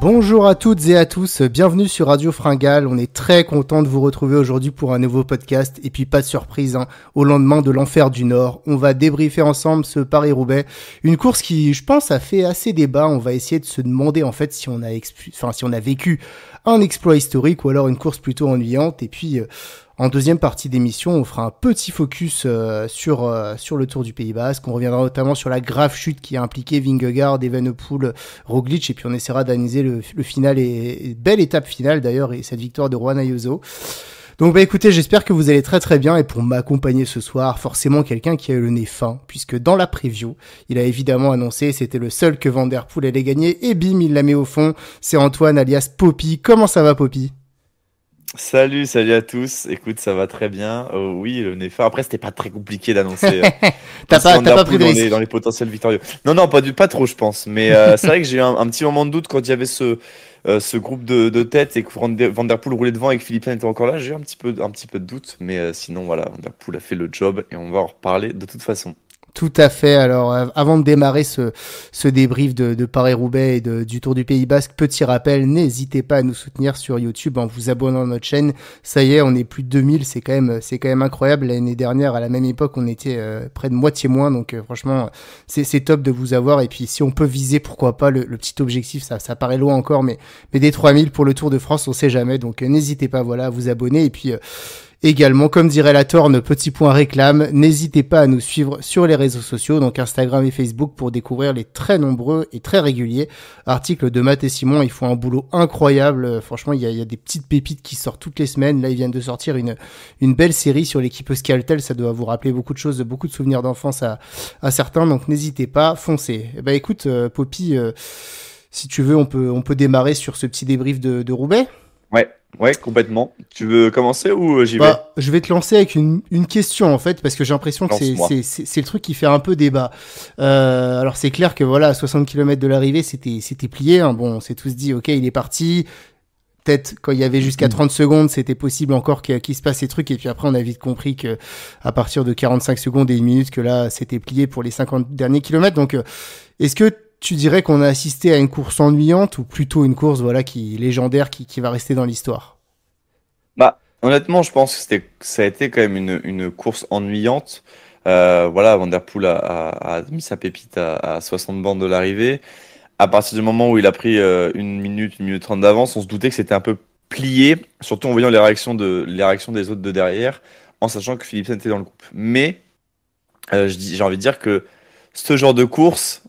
Bonjour à toutes et à tous, bienvenue sur Radio Fringale. On est très content de vous retrouver aujourd'hui pour un nouveau podcast. Et puis pas de surprise, au lendemain de l'enfer du Nord, on va débriefer ensemble ce Paris-Roubaix. Une course qui, je pense, a fait assez débat. On va essayer de se demander en fait si on a vécu un exploit historique ou alors une course plutôt ennuyante. Et puis en deuxième partie d'émission, on fera un petit focus sur le Tour du Pays Basque. On reviendra notamment sur la grave chute qui a impliqué Vingegaard, Evenepoel, Roglic, et puis on essaiera d'analyser le final et belle étape finale d'ailleurs et cette victoire de Juan Ayuso. Donc écoutez, j'espère que vous allez très très bien, et pour m'accompagner ce soir, forcément quelqu'un qui a eu le nez fin, puisque dans la preview, il a évidemment annoncé c'était le seul que Van Der Poel allait gagner, et bim, il la met au fond. C'est Antoine alias Poppy. Comment ça va, Poppy ? Salut à tous. Écoute, ça va très bien. Oui, le nez fin. Après, c'était pas très compliqué d'annoncer. T'as pas pris de risque dans les potentiels victorieux. Non, pas trop, je pense. Mais c'est vrai que j'ai eu un petit moment de doute quand il y avait ce groupe de tête et que Van Der Poel roulait devant et que Philippe était encore là. J'ai eu un petit peu de doute. Mais sinon, voilà, Van Der Poel a fait le job et on va en reparler de toute façon. Tout à fait. Alors, avant de démarrer ce débrief de Paris-Roubaix et du Tour du Pays Basque, petit rappel, n'hésitez pas à nous soutenir sur YouTube en vous abonnant à notre chaîne. Ça y est, on est plus de 2000, c'est quand même incroyable. L'année dernière, à la même époque, on était près de moitié moins, donc franchement, c'est top de vous avoir. Et puis, si on peut viser, pourquoi pas, le petit objectif, ça paraît loin encore, mais des 3000 pour le Tour de France, on sait jamais. Donc, n'hésitez pas, voilà, à vous abonner. Et puis, également, comme dirait la Torne, petit point réclame, n'hésitez pas à nous suivre sur les réseaux sociaux, donc Instagram et Facebook, pour découvrir les très nombreux et très réguliers articles de Matt et Simon. Ils font un boulot incroyable. Franchement, il y a des petites pépites qui sortent toutes les semaines. Là, ils viennent de sortir une belle série sur l'équipe Euskaltel. Ça doit vous rappeler beaucoup de choses, beaucoup de souvenirs d'enfance à certains. Donc, n'hésitez pas, foncez. Écoute, Poppy, si tu veux, on peut démarrer sur ce petit débrief de Roubaix. Ouais, complètement. Tu veux commencer ou j'y vais ? Je vais te lancer avec une question en fait, parce que j'ai l'impression que c'est le truc qui fait un peu débat. Alors c'est clair que voilà, à 60 km de l'arrivée, c'était plié. Bon, on s'est tous dit, ok, il est parti. Peut-être quand il y avait jusqu'à 30 secondes, c'était possible encore qu'il se passe ces trucs. Et puis après, on a vite compris que à partir de 45 secondes et 1 minute, que là, c'était plié pour les 50 derniers kilomètres. Donc, est-ce que tu dirais qu'on a assisté à une course ennuyante ou plutôt une course légendaire qui va rester dans l'histoire ? Honnêtement, je pense que ça a été quand même une course ennuyante. Van Der Poel a mis sa pépite à 60 bornes de l'arrivée. À partir du moment où il a pris 1 minute 30 d'avance, on se doutait que c'était un peu plié, surtout en voyant les réactions des autres de derrière, en sachant que Philipsen était dans le groupe. Mais j'ai envie de dire que ce genre de course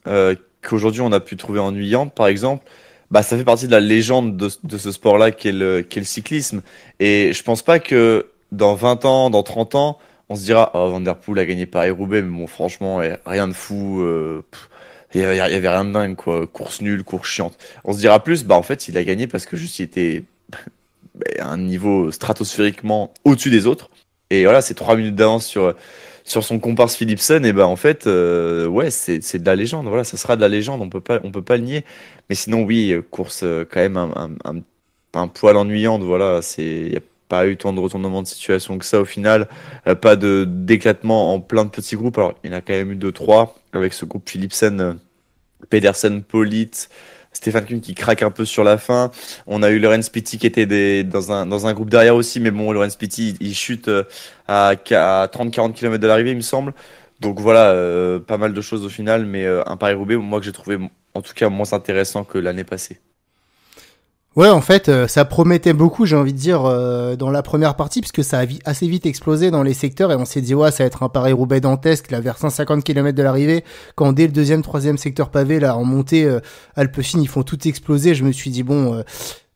qu'aujourd'hui on a pu trouver ennuyante, par exemple, ça fait partie de la légende de ce sport-là qu'est le cyclisme. Et je pense pas que dans 20 ans, dans 30 ans, on se dira « Oh, Van Der Poel a gagné Paris-Roubaix, mais bon, franchement, rien de fou, il y avait rien de dingue, quoi. Course nulle, course chiante. » On se dira plus, en fait, il a gagné parce que juste il était à un niveau stratosphériquement au-dessus des autres. Et voilà, c'est 3 minutes d'avance sur son comparse Philipsen, et en fait, c'est de la légende. Voilà, ça sera de la légende, on peut pas le nier. Mais sinon, oui, course quand même un poil ennuyante. Voilà, il n'y a pas eu tant de retournements de situation que ça au final. Pas d'éclatement en plein de petits groupes. Alors, il y en a quand même eu 2-3 avec ce groupe Philipsen, Pedersen, Politt, Stefan Kuhn qui craque un peu sur la fin. On a eu Laurens Pitty qui était dans un groupe derrière aussi, mais bon, Laurens Pitty, il chute à 30-40 km de l'arrivée, il me semble. Donc voilà, pas mal de choses au final, mais un Paris-Roubaix, moi, que j'ai trouvé en tout cas moins intéressant que l'année passée. Ouais, en fait, ça promettait beaucoup, j'ai envie de dire, dans la première partie, puisque ça a assez vite explosé dans les secteurs, et on s'est dit, ouais, ça va être un Paris-Roubaix dantesque, là, vers 150 km de l'arrivée, quand dès le 2e, 3e secteur pavé, là, en montée, Alpecin, ils font tout exploser. Je me suis dit, bon,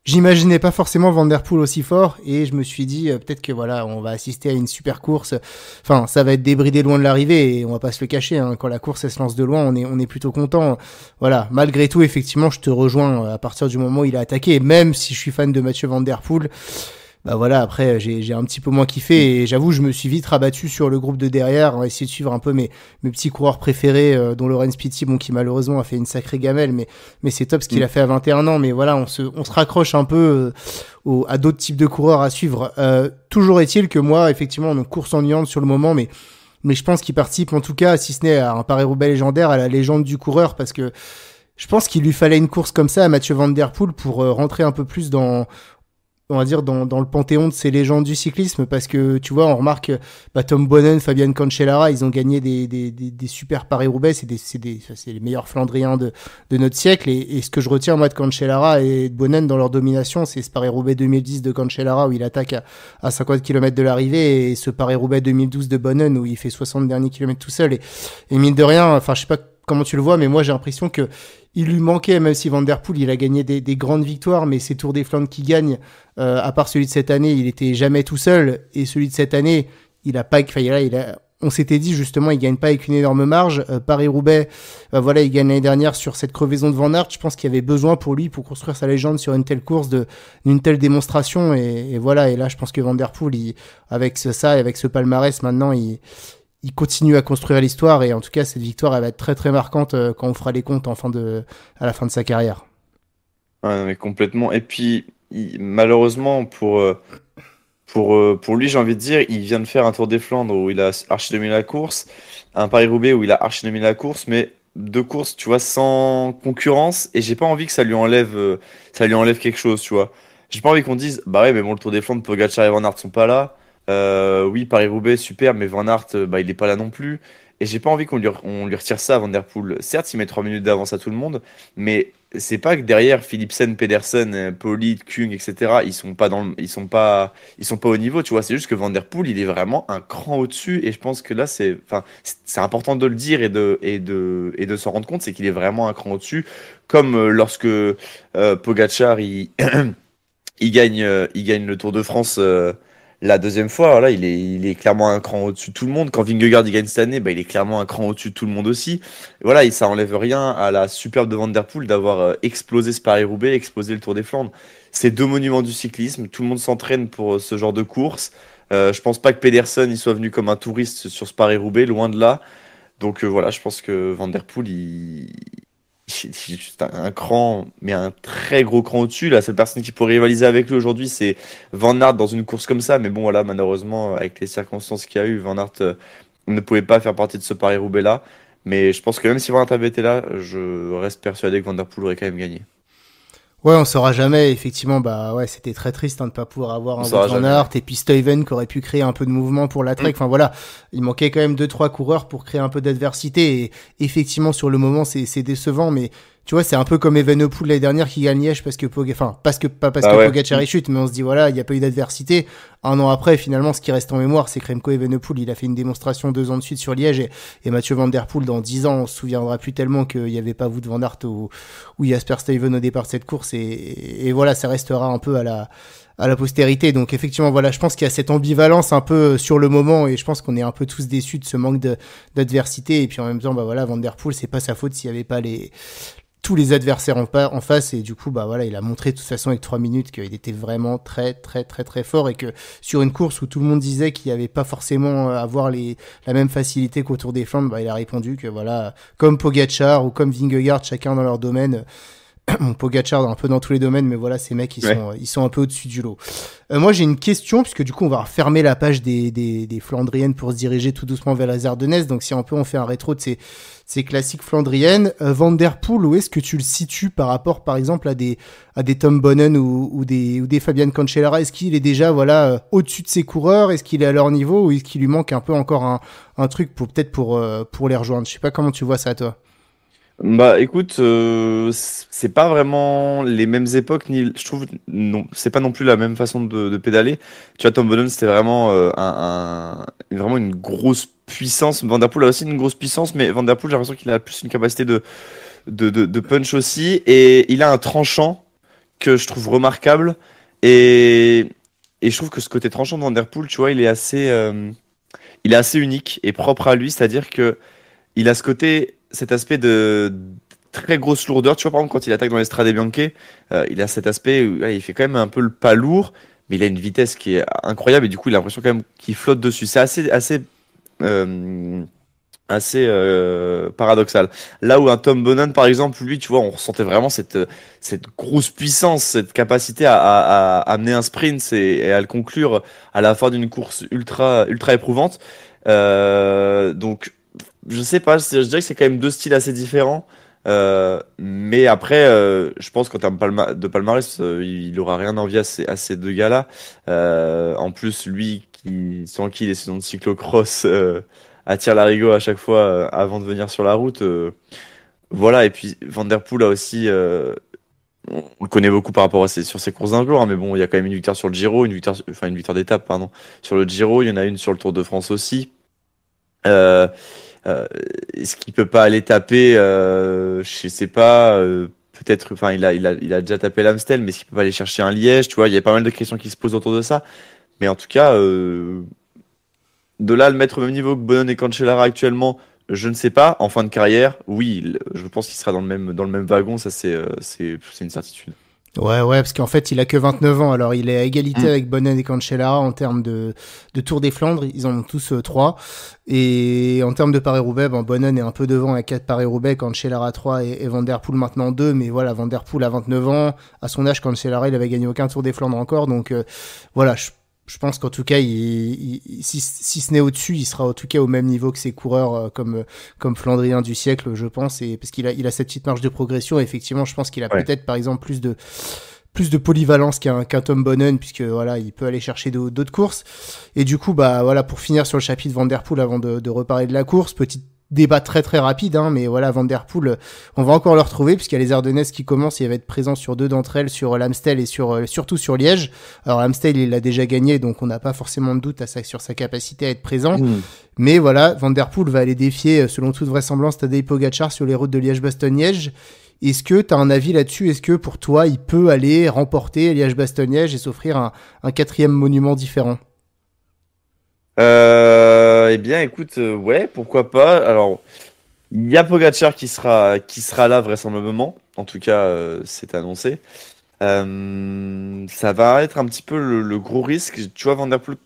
j'imaginais pas forcément Van Der Poel aussi fort, et je me suis dit, peut-être que voilà, on va assister à une super course. Enfin, ça va être débridé loin de l'arrivée, et on va pas se le cacher, quand la course elle se lance de loin, on est plutôt content. Voilà, malgré tout, effectivement, je te rejoins à partir du moment où il a attaqué, et même si je suis fan de Mathieu Van Der Poel, voilà, après j'ai un petit peu moins kiffé, et j'avoue, je me suis vite rabattu sur le groupe de derrière, on va essayer de suivre un peu mes petits coureurs préférés, dont Laurens Pitty, qui malheureusement a fait une sacrée gamelle, mais c'est top ce qu'il a fait à 21 ans, mais voilà, on se raccroche un peu à d'autres types de coureurs à suivre. Toujours est-il que moi, effectivement, une course ennuyante sur le moment, mais je pense qu'il participe en tout cas, si ce n'est à un Paris-Roubaix légendaire, à la légende du coureur, parce que Je pense qu'il lui fallait une course comme ça à Mathieu Van Der Poel pour rentrer un peu plus dans, on va dire, dans le panthéon de ces légendes du cyclisme, parce que tu vois, on remarque Tom Bonnen, Fabian Cancellara, ils ont gagné des super Paris-Roubaix, c'est les meilleurs Flandriens de notre siècle, et ce que je retiens moi de Cancellara et de Bonnen dans leur domination, c'est ce Paris-Roubaix 2010 de Cancellara où il attaque à 50 km de l'arrivée, et ce Paris-Roubaix 2012 de Bonnen où il fait 60 derniers kilomètres tout seul, et mine de rien, enfin je sais pas comment tu le vois, mais moi j'ai l'impression que il lui manquait, même si Van Der Poel il a gagné des grandes victoires, mais ces Tours des Flandres qu'il gagne, à part celui de cette année, il était jamais tout seul, et celui de cette année, il a pas, enfin, on s'était dit justement, il gagne pas avec une énorme marge. Paris-Roubaix, voilà, il gagne l'année dernière sur cette crevaison de Van Aert. Je pense qu'il y avait besoin pour lui, pour construire sa légende sur une telle course, d'une telle démonstration, et voilà. Et là, je pense que Van Der Poel, avec ça, et avec ce palmarès, maintenant, il continue à construire l'histoire, et en tout cas cette victoire elle va être très très marquante quand on fera les comptes à la fin de sa carrière. Ouais, non, mais complètement. Et puis, malheureusement, pour lui, j'ai envie de dire, il vient de faire un Tour des Flandres où il a archi dominé la course, un Paris-Roubaix où il a archi dominé la course, mais deux courses, tu vois, sans concurrence, et j'ai pas envie que ça lui enlève quelque chose, tu vois. J'ai pas envie qu'on dise, bah ouais, mais bon, le Tour des Flandres, Pogacar et Van Aert sont pas là. Oui, Paris-Roubaix, super, mais Van Aert, bah, il est pas là non plus. Et j'ai pas envie on lui retire ça à Van Der Poel. Certes, il met 3 minutes d'avance à tout le monde, mais c'est pas que derrière Philipsen, Pedersen, Politt, Kung, etc. Ils sont pas au niveau, tu vois. C'est juste que Van Der Poel, il est vraiment un cran au-dessus. Et je pense que là, enfin, c'est important de le dire et de s'en rendre compte, c'est qu'il est vraiment un cran au-dessus. Comme lorsque Pogacar, il gagne le Tour de France. La deuxième fois, voilà, il est clairement un cran au-dessus de tout le monde. Quand Vingegaard il gagne cette année, bah, il est clairement un cran au-dessus de tout le monde aussi. Et voilà, et ça enlève rien à la superbe de Van Der Poel d'avoir explosé ce Paris-Roubaix, explosé le Tour des Flandres. C'est deux monuments du cyclisme. Tout le monde s'entraîne pour ce genre de course. Je pense pas que Pedersen il soit venu comme un touriste sur ce Paris-Roubaix, loin de là. Donc voilà, je pense que Van Der Poel, c'est juste un cran, mais un très gros cran au-dessus. La seule personne qui pourrait rivaliser avec lui aujourd'hui, c'est Van Aert dans une course comme ça. Mais bon, voilà, malheureusement, avec les circonstances qu'il y a eu, Van Aert ne pouvait pas faire partie de ce Paris-Roubaix-là. Mais je pense que même si Van Aert avait été là, je reste persuadé que Van Der Poel aurait quand même gagné. Ouais, on saura jamais. Effectivement, bah ouais, c'était très triste de ne pas pouvoir avoir On un saura Wout van jamais. Ouais. Aert et puis Stuyven qui aurait pu créer un peu de mouvement pour la Trek. Mm. Enfin voilà, il manquait quand même deux trois coureurs pour créer un peu d'adversité. Et effectivement, sur le moment, c'est décevant, mais tu vois, c'est un peu comme Evenepoel l'année dernière qui gagne Liège parce que pas parce que Ah ouais. Pogacar il chute, mais on se dit voilà, il n'y a pas eu d'adversité. Un an après, finalement, ce qui reste en mémoire, c'est que Remco Evenepoel, il a fait une démonstration 2 ans de suite sur Liège, et Mathieu Van Der Poel dans 10 ans, on se souviendra plus tellement qu'il n'y avait pas Wout van Aert ou Jasper Stuyven au départ de cette course, et voilà, ça restera un peu à la postérité. Donc effectivement, voilà, je pense qu'il y a cette ambivalence un peu sur le moment, et je pense qu'on est un peu tous déçus de ce manque d'adversité. Et puis en même temps, bah voilà, Van Der Poel, c'est pas sa faute s'il y avait pas tous les adversaires en face, et du coup bah voilà, il a montré de toute façon avec 3 minutes qu'il était vraiment très très très très fort, et que sur une course où tout le monde disait qu'il n'y avait pas forcément à avoir la même facilité qu'au Tour des Flandres, bah il a répondu que voilà, comme Pogacar ou comme Vingegaard, chacun dans leur domaine. Pogacar un peu dans tous les domaines, mais voilà, ces mecs Ouais. ils sont un peu au-dessus du lot. Moi j'ai une question, puisque du coup on va refermer la page des Flandriennes pour se diriger tout doucement vers les Ardennaises. Donc si un peu on fait un rétro de ces classiques flandriennes, Van Der Poel, où est-ce que tu le situes par rapport par exemple à des Tom Bonnen ou des Fabian Cancellara? Est-ce qu'il est déjà voilà au-dessus de ses coureurs? Est-ce qu'il est à leur niveau, ou est-ce qu'il lui manque un peu encore un truc peut-être pour les rejoindre? Je sais pas comment tu vois ça toi. Bah écoute, c'est pas vraiment les mêmes époques, ni je trouve non, c'est pas non plus la même façon de pédaler. Tu vois, Tom Bonnen c'était vraiment vraiment une grosse puissance. Van Der Poel a aussi une grosse puissance, mais Van Der Poel j'ai l'impression qu'il a plus une capacité de punch aussi, et il a un tranchant que je trouve remarquable, et et je trouve que ce côté tranchant de Van Der Poel, tu vois, il est assez unique et propre à lui, c'est-à-dire que il a cet aspect de très grosse lourdeur. Tu vois, par exemple, quand il attaque dans l'Estrade Bianche, il a cet aspect où ouais, il fait quand même un peu le pas lourd, mais il a une vitesse qui est incroyable, et du coup, il a l'impression quand même qu'il flotte dessus. C'est euh, assez paradoxal. Là où un Tom Bonnen, par exemple, lui, tu vois, on ressentait vraiment cette grosse puissance, cette capacité à amener un sprint et à le conclure à la fin d'une course ultra éprouvante. Donc, je sais pas, je dirais que c'est quand même deux styles assez différents. Mais après, je pense qu'en termes de palmarès, il aura rien envie à ces deux gars-là. En plus, lui, sans qui les saisons de cyclocross attire l'arigot à chaque fois avant de venir sur la route. Voilà, et puis Van Der Poel a aussi, on le connaît beaucoup par rapport sur ses courses d'un jour, hein, mais bon, il y a quand même une victoire sur le Giro, une victoire d'étape, pardon, sur le Giro. Il y en a une sur le Tour de France aussi. Euh, Est-ce qu'il peut pas aller taper, je sais pas, peut-être, enfin, il a déjà tapé l'Amstel, mais est-ce qu'il peut pas aller chercher un Liège, tu vois, il y a pas mal de questions qui se posent autour de ça. Mais en tout cas, de là à le mettre au même niveau que Bonon et Cancellara actuellement, je ne sais pas. En fin de carrière, oui, je pense qu'il sera dans le même wagon, ça c'est une certitude. Ouais, parce qu'en fait, il a que 29 ans. Alors, il est à égalité Mm. avec Bonnen et Cancellara en termes de Tour des Flandres. Ils en ont tous 3. Et en termes de Paris-Roubaix, bon, Bonnen est un peu devant à 4 Paris-Roubaix, Cancellara 3 et Van Der Poel maintenant 2. Mais voilà, Van Der Poel a 29 ans. À son âge, Cancellara, il avait gagné aucun Tour des Flandres encore. Donc, voilà, je pense qu'en tout cas, si ce n'est au-dessus, il sera en tout cas au même niveau que ses coureurs comme Flandrien du siècle, je pense, et parce il a cette petite marge de progression. Et effectivement, je pense qu'il a Ouais. peut-être, par exemple, plus de polyvalence qu'un Tom Bonnen, puisque voilà, il peut aller chercher d'autres courses. Et du coup, bah voilà, pour finir sur le chapitre Van Der Poel avant de reparler de la course, petit débat très très rapide, hein, mais voilà, Van Der Poel, on va encore le retrouver puisqu'il y a les Ardennaises qui commencent, il va être présent sur 2 d'entre elles, sur l'Amstel et surtout sur Liège. Alors l'Amstel, il l'a déjà gagné, donc on n'a pas forcément de doute sur sa capacité à être présent. Mm. Mais voilà, Van Der Poel va aller défier, selon toute vraisemblance, Tadej Pogačar sur les routes de Liège-Bastogne-Liège. Est-ce que tu as un avis là-dessus? Est-ce que pour toi, il peut aller remporter Liège-Bastogne-Liège et s'offrir un 4e monument différent? Eh bien, écoute, ouais, pourquoi pas. Alors, il y a Pogacar qui sera là vraisemblablement. En tout cas, c'est annoncé. Ça va être un petit peu le gros risque. Tu vois, Van Der Poel,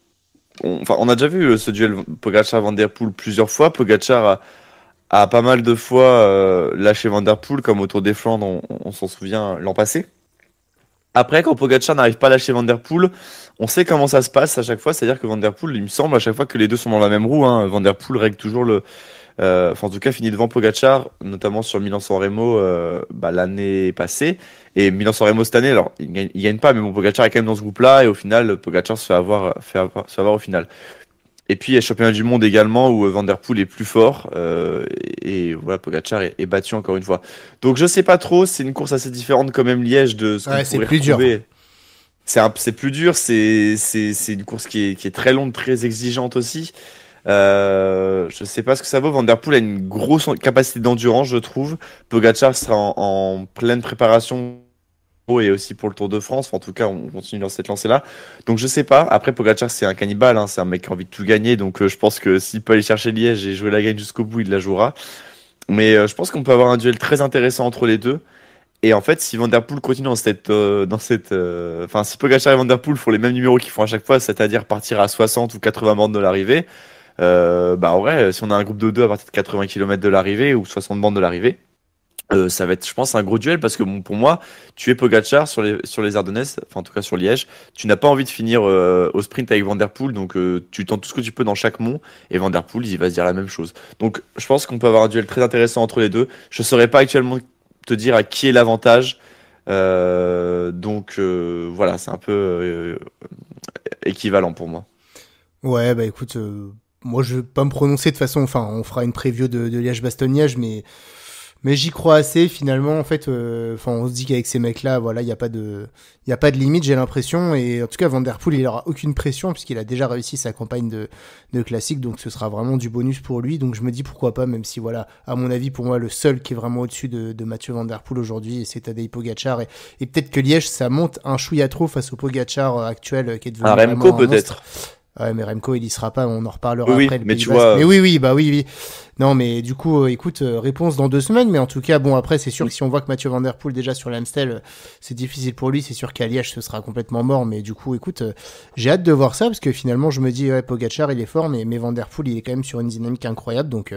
enfin, on a déjà vu ce duel Pogacar-Van Der Poel plusieurs fois. Pogacar a pas mal de fois lâché Van Der Poel, comme au Tour des Flandres, on s'en souvient l'an passé. Après, quand Pogacar n'arrive pas à lâcher Van Der Poel, on sait comment ça se passe à chaque fois. C'est-à-dire que Van Der Poel, il me semble, à chaque fois que les deux sont dans la même roue, hein, Van Der Poel règle toujours enfin, en tout cas, finit devant Pogacar, notamment sur Milan-San Remo l'année passée. Et Milan-San Remo cette année, alors, il gagne pas, mais bon, Pogacar est quand même dans ce groupe-là. Et au final, Pogacar se fait avoir au final. Et puis, il y a le championnat du monde également où Van Der Poel est plus fort. Et voilà, Pogacar est battu encore une fois. Donc, je sais pas trop. C'est une course assez différente quand même, Liège, de ce qu'on Ouais, c'est pourrait plus dur. retrouver. C'est plus dur. C'est une course qui est très longue, très exigeante aussi. Je sais pas ce que ça vaut. Van Der Poel a une grosse capacité d'endurance, je trouve. Pogacar sera en pleine préparation et aussi pour le Tour de France. Enfin, en tout cas, on continue dans cette lancée-là. Donc, je sais pas. Après, Pogacar, c'est un cannibale, hein. C'est un mec qui a envie de tout gagner. Donc, je pense que s'il peut aller chercher Liège et jouer la gagne jusqu'au bout, il la jouera. Mais je pense qu'on peut avoir un duel très intéressant entre les deux. Et en fait, si Van Der Poel continue enfin, si Pogacar et Van Der Poel font les mêmes numéros qu'ils font à chaque fois, c'est-à-dire partir à 60 ou 80 bandes de l'arrivée, en vrai, si on a un groupe de deux à partir de 80 km de l'arrivée ou 60 bandes de l'arrivée, ça va être, je pense, un gros duel parce que bon, pour moi, tu es Pogacar sur les Ardennaises, enfin en tout cas sur Liège, tu n'as pas envie de finir au sprint avec Van Der Poel, donc tu tentes tout ce que tu peux dans chaque mont et Van Der Poel, il va se dire la même chose. Donc je pense qu'on peut avoir un duel très intéressant entre les deux. Je ne saurais pas actuellement te dire à qui est l'avantage. Voilà, c'est un peu équivalent pour moi. Ouais, bah écoute, moi je vais pas me prononcer de toute façon, enfin on fera une preview de Liège-Bastogne-Liège, mais j'y crois assez finalement en fait, enfin on se dit qu'avec ces mecs-là, voilà, il y a pas de limite, j'ai l'impression, et en tout cas Van Der Poel, il aura aucune pression puisqu'il a déjà réussi sa campagne de classique, donc ce sera vraiment du bonus pour lui, donc je me dis pourquoi pas, même si voilà, à mon avis pour moi le seul qui est vraiment au-dessus de Mathieu Van Der Poel aujourd'hui, c'est Tadej Pogacar, et peut-être que Liège ça monte un chouïa trop face au Pogacar actuel qui est devenu Un vraiment Remco un monstre. peut-être. Ouais, mais Remco, il y sera pas, on en reparlera Oui, oui, après, le mais Pays tu Basque. Mais vois, oui, bah oui. Non, mais du coup, écoute, réponse dans 2 semaines, mais en tout cas, bon, après, c'est sûr que si on voit que Mathieu Van Der Poel déjà sur l'Amstel, c'est difficile pour lui, c'est sûr qu'à Liège, ce sera complètement mort, mais du coup, écoute, j'ai hâte de voir ça, parce que finalement, je me dis, ouais, Pogacar, il est fort, mais Van Der Poel, il est quand même sur une dynamique incroyable, donc,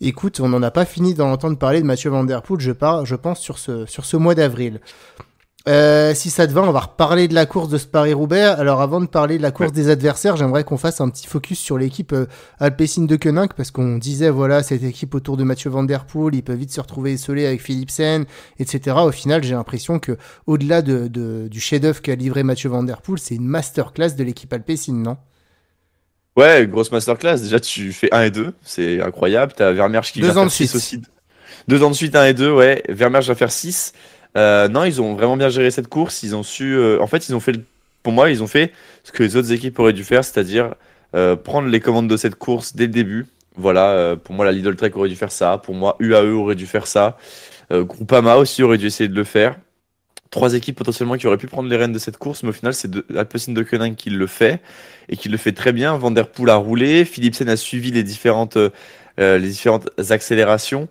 écoute, on n'en a pas fini d'en entendre parler de Mathieu Van Der Poel, je pense, sur ce mois d'avril. Si ça te va, on va reparler de la course de Paris-Roubaix. Alors avant de parler de la course Ouais. des adversaires, j'aimerais qu'on fasse un petit focus sur l'équipe Alpecin de Koenig parce qu'on disait voilà cette équipe autour de Mathieu Van Der Poel, il peut vite se retrouver esselé avec Philipsen, etc. Au final, j'ai l'impression que au-delà du chef-d'œuvre qu'a livré Mathieu Van Der Poel, c'est une masterclass de l'équipe Alpecin, non? Ouais, grosse masterclass. Déjà, tu fais 1 et 2, c'est incroyable. T'as Vermeersch qui vient 2 ans de faire 6 suite. aussi. 2 ans de suite, 1 et 2, ouais. Vermeersch va faire 6. Non, ils ont vraiment bien géré cette course. Ils ont su. En fait, ils ont fait. Pour moi, ils ont fait ce que les autres équipes auraient dû faire, c'est-à-dire prendre les commandes de cette course dès le début. Voilà, pour moi, la Lidl Trek aurait dû faire ça. Pour moi, UAE aurait dû faire ça. Groupama aussi aurait dû essayer de le faire. Trois équipes potentiellement qui auraient pu prendre les rênes de cette course, mais au final, c'est Alpecin de Koenig qui le fait et qui le fait très bien. Van Der Poel a roulé, Philipsen a suivi les différentes accélérations.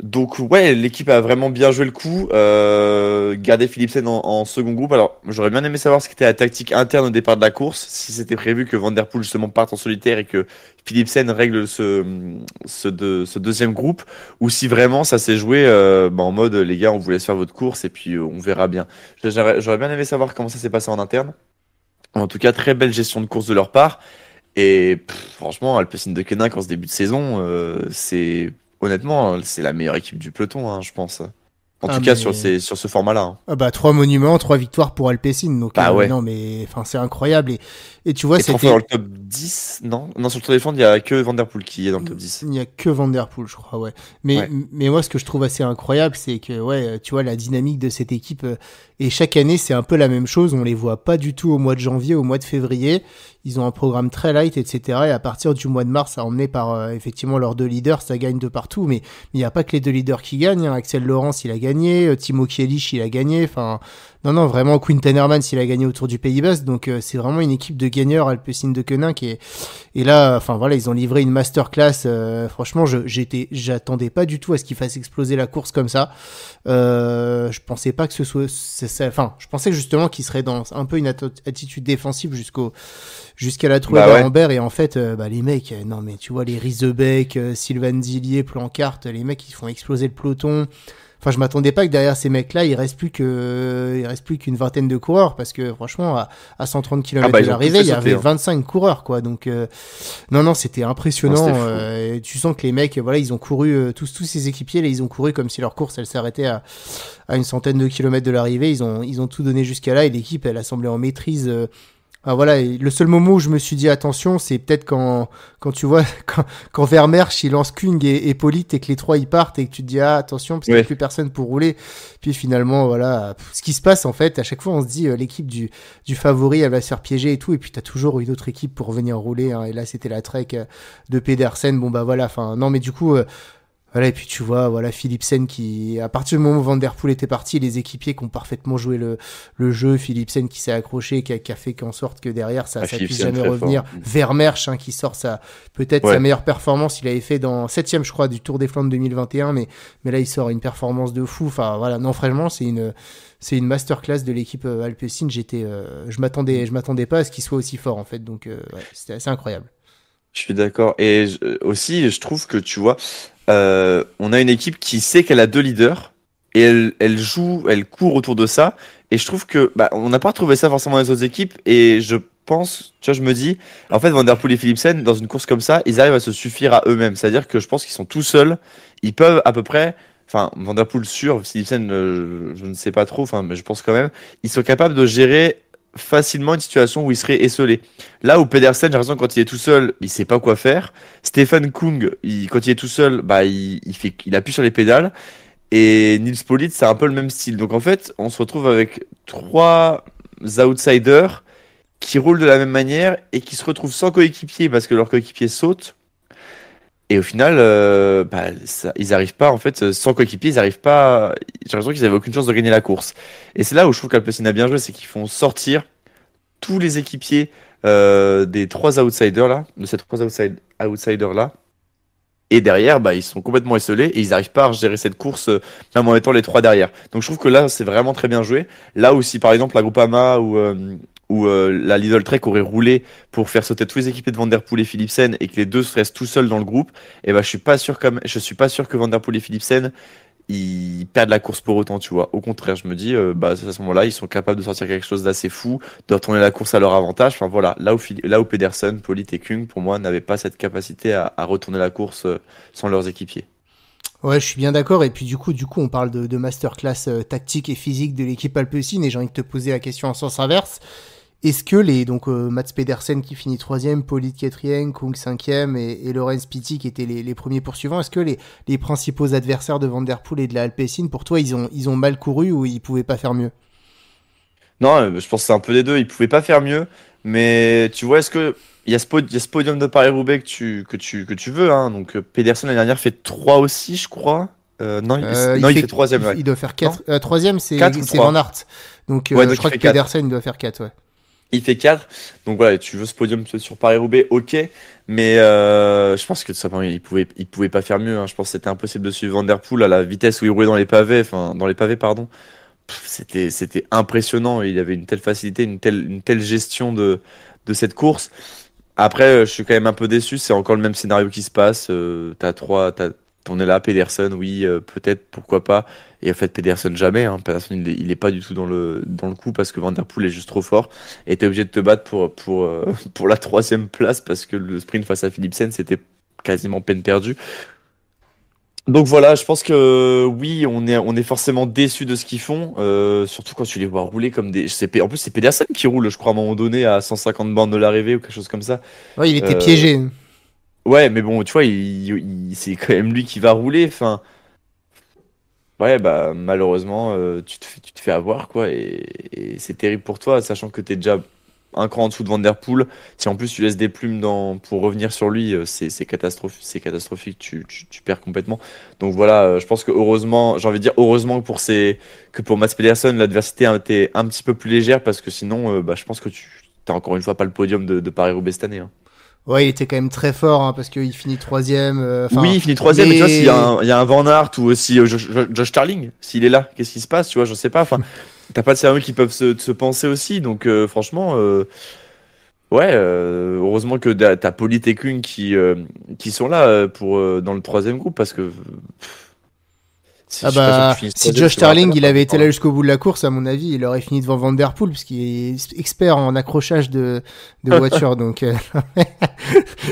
Donc ouais, l'équipe a vraiment bien joué le coup. Garder Philipsen en second groupe. Alors j'aurais bien aimé savoir ce qu'était la tactique interne au départ de la course, si c'était prévu que Van Der Poel justement parte en solitaire et que Philipsen règle ce deuxième groupe, ou si vraiment ça s'est joué en mode les gars, on vous laisse faire votre course et puis on verra bien. J'aurais bien aimé savoir comment ça s'est passé en interne. En tout cas, très belle gestion de course de leur part. Et franchement, Alpecin de Koenig en ce début de saison, c'est honnêtement, c'est la meilleure équipe du peloton, hein, je pense. En Ah tout cas, sur mais sur ce format-là, hein. ah bah 3 monuments, 3 victoires pour Alpecin. Donc Bah ouais. non mais enfin c'est incroyable et tu vois Et 3 fois dans c'était le top 10, non? Non, sur le Tour des Flandres, il y a que Van Der Poel qui est dans le top 10. il n'y a que Van Der Poel, je crois, ouais. Mais, Ouais. mais moi, ce que je trouve assez incroyable, c'est que, ouais, tu vois, la dynamique de cette équipe, et chaque année, c'est un peu la même chose. On les voit pas du tout au mois de janvier, au mois de février. Ils ont un programme très light, etc. Et à partir du mois de mars, emmené par, effectivement, leurs 2 leaders, ça gagne de partout. Mais il n'y a pas que les 2 leaders qui gagnent, hein. Axel Laurence, il a gagné. Timo Kielich, il a gagné. Enfin, non, non, vraiment, Quinten Hermans, il a gagné autour du Pays Basque. Donc, c'est vraiment une équipe de gagneurs, Alpecin de Koenig, et là, enfin voilà, ils ont livré une masterclass. Franchement, j'attendais pas du tout à ce qu'ils fassent exploser la course comme ça. Je pensais pas que ce soit, enfin, je pensais justement qu'ils seraient dans un peu une attitude défensive jusqu'à la trouée Bah ouais. d'Arambert. Et en fait, les mecs, non mais tu vois les Riesebeck, Sylvain Zillier, Plancart, les mecs ils font exploser le peloton. Enfin, je m'attendais pas que derrière ces mecs-là, il reste plus qu'une vingtaine de coureurs parce que franchement, à 130 Ah km bah de ils ont tous l'arrivée, fait il y avait sauter, hein. 25 coureurs, quoi. Donc, non, non, c'était Non, impressionnant. c'était fou. Et tu sens que les mecs, voilà, ils ont couru, tous ces équipiers, là, ils ont couru comme si leur course, elle s'arrêtait à une centaine de kilomètres de l'arrivée. Ils ont tout donné jusqu'à là et l'équipe, elle a semblé en maîtrise. Ah voilà, et le seul moment où je me suis dit attention, c'est peut-être quand tu vois quand Vermeersch il lance Kung et Polite et que les trois ils partent et que tu te dis ah attention parce qu'il n'y a Ouais. plus personne pour rouler. Puis finalement voilà, ce qui se passe en fait, à chaque fois on se dit l'équipe du favori elle va se faire piéger et tout et puis t'as toujours une autre équipe pour venir rouler, hein, et là c'était la Trek de Pedersen. Bon bah voilà, enfin non mais du coup voilà, et puis tu vois, voilà, Philipsen qui, à partir du moment où Van Der Poel était parti, les équipiers qui ont parfaitement joué le jeu, Philipsen qui s'est accroché, qui a fait qu'en sorte que derrière Ah, ça puisse Philipsen jamais très revenir. fort. Vermeersch, hein, qui sort peut-être sa Ouais. meilleure performance, il avait fait dans 7ème, je crois, du Tour des Flandres 2021, mais là il sort une performance de fou. Enfin voilà, non, franchement, c'est une masterclass de l'équipe Alpecin. Je m'attendais pas à ce qu'il soit aussi fort en fait, donc ouais, c'était assez incroyable. Je suis d'accord. Et aussi, je trouve que tu vois, on a une équipe qui sait qu'elle a 2 leaders et elle joue, elle court autour de ça. Et je trouve que bah, on n'a pas retrouvé ça forcément dans les autres équipes. Et je pense, tu vois, je me dis, en fait, Van Der Poel et Philipsen, dans une course comme ça, ils arrivent à se suffire à eux-mêmes. C'est-à-dire que je pense qu'ils sont tout seuls. Ils peuvent à peu près, enfin, Van Der Poel sûr, Philipsen, je ne sais pas trop, enfin, mais je pense quand même, ils sont capables de gérer facilement une situation où ils seraient esselés. Là où Pedersen, j'ai l'impression que quand il est tout seul, il sait pas quoi faire. Stefan Kung, quand il est tout seul, bah il appuie sur les pédales. Et Nils Politt, c'est un peu le même style. Donc en fait, on se retrouve avec trois outsiders qui roulent de la même manière et qui se retrouvent sans coéquipier parce que leur coéquipier saute. Et au final, ils arrivent pas, en fait, sans coéquipier, ils arrivent pas. J'ai l'impression qu'ils avaient aucune chance de gagner la course. Et c'est là où je trouve qu'Alpecin a bien joué, c'est qu'ils font sortir tous les équipiers des trois outsiders là, de ces trois outsiders là. Et derrière, bah, ils sont complètement esselés et ils n'arrivent pas à gérer cette course même en étant les trois derrière. Donc je trouve que là, c'est vraiment très bien joué. Là aussi, par exemple, la Groupama ou la Lidl Trek aurait roulé pour faire sauter tous les équipiers de Van Der Poel et Philipsen et que les deux restent tout seuls dans le groupe, et ben je suis pas sûr que Van Der Poel et Philipsen ils perdent la course pour autant, tu vois. Au contraire, je me dis, bah, à ce moment-là, ils sont capables de sortir quelque chose d'assez fou, de retourner la course à leur avantage. Enfin voilà, là où Pedersen, Polit et Kung, pour moi, n'avaient pas cette capacité à retourner la course sans leurs équipiers. Ouais, je suis bien d'accord. Et puis du coup, on parle de masterclass tactique et physique de l'équipe Alpecin. Et j'ai envie de te poser la question en sens inverse. Est-ce que Mats Pedersen qui finit troisième, Polit quatrième, Kung cinquième et Lorenz Pitti qui étaient les premiers poursuivants, est-ce que les principaux adversaires de Van Der Poel et de la Alpecin, pour toi, ils ont mal couru ou ils pouvaient pas faire mieux? Non, je pense que c'est un peu des deux. Ils pouvaient pas faire mieux, mais tu vois, est-ce que il y a ce podium de Paris-Roubaix que tu veux, hein. Donc Pedersen l'année dernière fait 3 aussi, je crois. Non, il fait troisième, ouais. Il doit faire Non? 4. Troisième, c'est 4 ou Van 3? Aert. Donc, Ouais, je donc il crois fait que 4. Pedersen, il doit faire 4, ouais. Il fait 4. Donc voilà, tu veux ce podium sur Paris-Roubaix, ok. Mais je pense que tout simplement, il pouvait pas faire mieux, hein. Je pense que c'était impossible de suivre Van Der Poel à la vitesse où il roulait dans les pavés, pardon. C'était impressionnant. Il avait une telle facilité, une telle gestion de cette course. Après, je suis quand même un peu déçu. C'est encore le même scénario qui se passe. On est là, Pedersen, oui, peut-être, pourquoi pas. Et en fait, Pedersen jamais, hein. Pedersen, il est pas du tout dans le coup parce que Van Der Poel est juste trop fort. Et t'es obligé de te battre pour la troisième place parce que le sprint face à Philipsen, c'était quasiment peine perdue. Donc voilà, je pense que oui, on est forcément déçu de ce qu'ils font, surtout quand tu les vois rouler comme des. En plus, c'est Pedersen qui roule, je crois, à un moment donné, à 150 bornes de l'arrivée ou quelque chose comme ça. Ouais, il était Euh, piégé. ouais, mais bon, tu vois, c'est quand même lui qui va rouler. Enfin, ouais, bah malheureusement, tu te fais avoir, quoi, et c'est terrible pour toi, sachant que t'es déjà un cran en dessous de Van Der Poel. Si en plus tu laisses des plumes pour revenir sur lui, c'est catastrophique, tu perds complètement. Donc voilà, je pense que heureusement, j'ai envie de dire heureusement que pour Mats Pedersen, l'adversité a été un petit peu plus légère parce que sinon, bah, je pense que tu t'as encore une fois pas le podium de Paris-Roubaix cette année, hein. Ouais, il était quand même très fort, hein, parce qu'il finit troisième. Oui, Enfin, il finit troisième, mais tu vois, s'il y a un Van Aert ou aussi Josh Starling, s'il est là, qu'est-ce qui se passe, tu vois, je sais pas. Enfin, t'as pas de scénarios qui peuvent se penser aussi, donc franchement, ouais, heureusement que t'as Polit et Kuhn qui sont là dans le troisième groupe, parce que ah je suis pas sûr que bah, tu finisses si troisième Josh sur un Starling, podium, il quoi. avait été là Pardon. jusqu'au bout de la course, à mon avis, il aurait fini devant Van Der Poel, parce qu'il est expert en accrochage de voitures, donc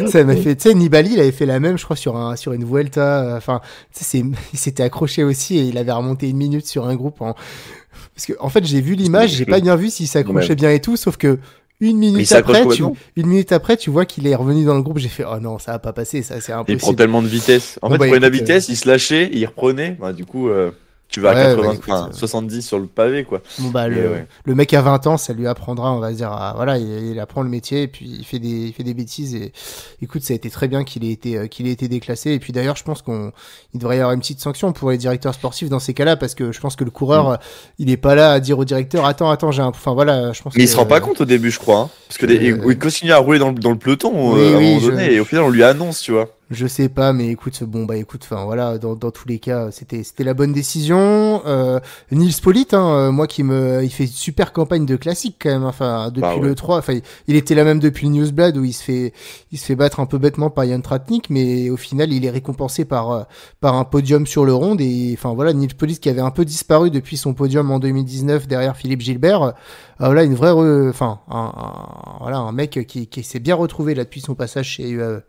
ça m'a fait, tu sais, Nibali, il avait fait la même, je crois, sur une Vuelta, enfin, tu sais, il s'était accroché aussi, et il avait remonté 1 minute sur un groupe parce que, en fait, j'ai vu l'image, j'ai pas bien vu s'il s'accrochait Ouais. bien et tout, sauf que Mais il s'accroche complètement. 1 minute après, tu vois qu'il est revenu dans le groupe, j'ai fait, oh non, ça va pas passer, ça, c'est Il prend impossible. tellement de vitesse. En Bon, fait, il bah, prenait de la écoute, vitesse, il se lâchait, il reprenait. Bah, du coup, tu vas à ouais, bah, 80, écoute, enfin, 70 sur le pavé, quoi. bon bah Mais ouais. le mec a 20 ans, ça lui apprendra, on va dire, voilà, il apprend le métier et puis il fait des bêtises et écoute, ça a été très bien qu'il ait été déclassé et puis d'ailleurs, je pense il devrait y avoir une petite sanction pour les directeurs sportifs dans ces cas-là parce que je pense que le Mm. coureur, il est pas là à dire au directeur, attends, enfin voilà, je pense Mais que il se rend pas compte au début, je crois, hein. Parce que il continue à rouler dans le peloton oui, à un oui, moment donné, et au final, on lui annonce, tu vois. je sais pas, mais écoute, bon bah écoute, enfin voilà, dans tous les cas, c'était la bonne décision. Nils Politt, hein, moi il fait une super campagne de classique quand même, hein. Enfin Bah depuis ouais. le 3, enfin il était là même depuis le Newsblad où il se fait battre un peu bêtement par Jan Tratnik, mais au final il est récompensé par un podium sur le round et enfin voilà Nils Politt qui avait un peu disparu depuis son podium en 2019 derrière Philippe Gilbert, voilà une vraie, enfin voilà un mec qui s'est bien retrouvé là depuis son passage chez UAE.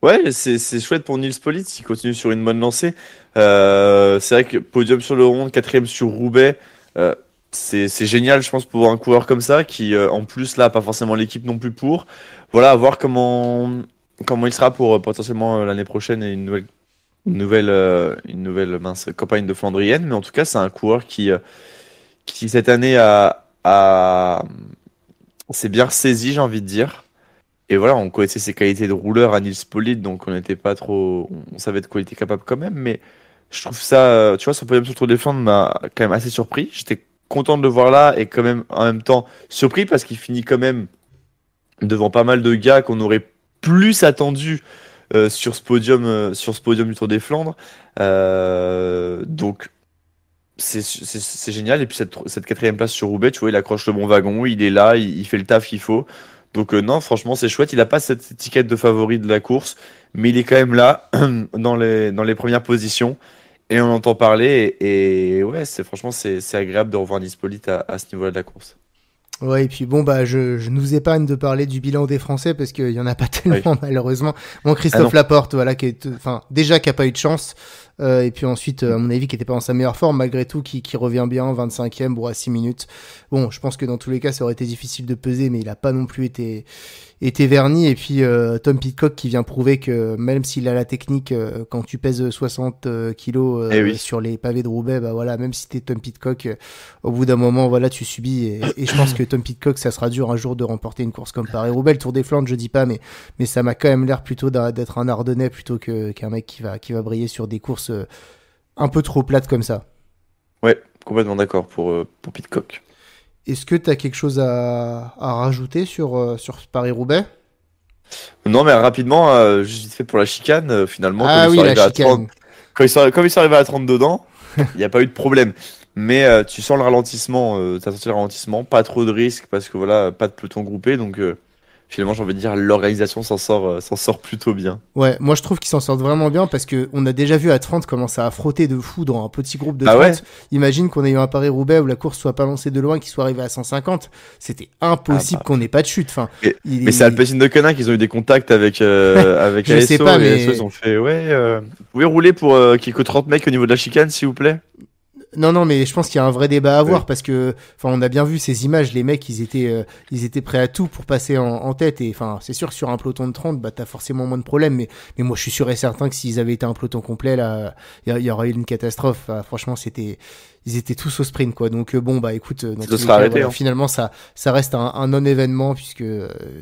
Ouais, c'est chouette pour Nils Politt, s'il continue sur une bonne lancée. C'est vrai que podium sur le rond, quatrième sur Roubaix, euh, c'est génial, je pense, pour un coureur comme ça, qui en plus là, a pas forcément l'équipe non plus pour. Voilà, à voir comment il sera pour potentiellement l'année prochaine et une nouvelle mince campagne de Flandrienne. Mais en tout cas, c'est un coureur qui cette année s'est bien ressaisi, j'ai envie de dire. Et voilà, on connaissait ses qualités de rouleur à Nils Politt, donc on n'était pas trop. On savait de quoi il était capable quand même, mais je trouve ça. Tu vois, son podium sur le Tour des Flandres m'a quand même assez surpris. J'étais content de le voir là et quand même en même temps surpris parce qu'il finit quand même devant pas mal de gars qu'on aurait plus attendu sur ce podium du Tour des Flandres. Donc c'est génial. Et puis cette quatrième place sur Roubaix, tu vois, il accroche le bon wagon, il est là, il fait le taf qu'il faut. Donc non, franchement, c'est chouette. Il a pas cette étiquette de favori de la course, mais il est quand même là dans les premières positions. Et on entend parler, et ouais, franchement, c'est agréable de revoir Nisspolit à ce niveau-là de la course. Ouais, et puis bon, bah, je nous épargne de parler du bilan des Français parce qu'il y en a pas Oui. tellement, malheureusement. Bon, Ah non. Christophe Laporte, voilà, enfin, déjà qui a pas eu de chance. Et puis ensuite, à mon avis, qui était pas en sa meilleure forme, malgré tout, qui revient bien, 25e, bon, à 6 minutes. Bon, je pense que dans tous les cas, ça aurait été difficile de peser, mais il a pas non plus été verni. Et puis, Tom Pidcock qui vient prouver que même s'il a la technique, quand tu pèses 60 kilos Eh oui. sur les pavés de Roubaix, bah voilà, même si t'es Tom Pidcock, au bout d'un moment, voilà, tu subis. Et je pense que Tom Pidcock, ça sera dur un jour de remporter une course comme Paris-Roubaix. Le Tour des Flandres, je dis pas, mais ça m'a quand même l'air plutôt d'être un Ardennais plutôt qu'un mec qui va briller sur des courses un peu trop plates comme ça. Ouais, complètement d'accord pour Pitcock. Est-ce que tu as quelque chose à rajouter sur Paris-Roubaix? Non, mais rapidement, juste vite fait pour la chicane, finalement, comme Ah ils sont oui, la arrivés à 30, chicane. comme ils sont arrivés à 30 dedans, il n'y a pas eu de problème. Mais tu sens le ralentissement, t'as senti le ralentissement, pas trop de risques parce que voilà, pas de peloton groupé, donc finalement, j'ai envie de dire, l'organisation s'en sort plutôt bien. Ouais, moi je trouve qu'ils s'en sortent vraiment bien parce que on a déjà vu à 30 comment ça a frotté de fou dans un petit groupe de Bah ouais, 30. Imagine qu'on ait eu un Paris-Roubaix où la course soit pas lancée de loin, qu'il soit arrivé à 150. C'était ah impossible bah. qu'on n'ait pas de chute. Enfin, Mais, il mais c'est est... Alpecin de Konin qu'ils ont eu des contacts avec Je sais ASO pas, et ASO ils mais ont fait ouais, vous pouvez rouler pour qu'il y ait que 30 mecs au niveau de la chicane s'il vous plaît? non, non, mais je pense qu'il y a un vrai débat à Oui. avoir parce que, enfin, on a bien vu ces images, les mecs, ils étaient prêts à tout pour passer en tête et, enfin, c'est sûr, sur un peloton de 30, bah, t'as forcément moins de problèmes, mais moi, je suis sûr et certain que s'ils avaient été un peloton complet, là, il y aurait eu une catastrophe. Enfin, franchement, ils étaient tous au sprint, quoi. Donc, bon, bah, écoute, dans Ça tous les sera cas, arrêté voilà, hein. finalement, ça reste un non-événement puisque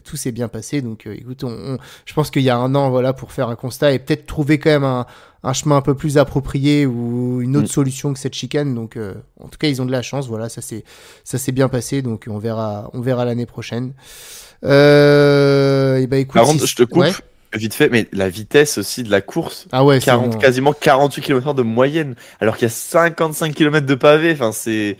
tout s'est bien passé. Donc, écoute, je pense qu'il y a un an, voilà, pour faire un constat et peut-être trouver quand même un chemin un peu plus approprié ou une autre Mm. solution que cette chicane. Donc, en tout cas, ils ont de la chance. Voilà, ça s'est bien passé. Donc, on verra l'année prochaine. Et bah, écoute, Par si, contre, je te coupe ouais. vite fait, mais la vitesse aussi de la course, Ah ouais, c'est 40, non. quasiment 48 km/h de moyenne, alors qu'il y a 55 km de pavé, enfin c'est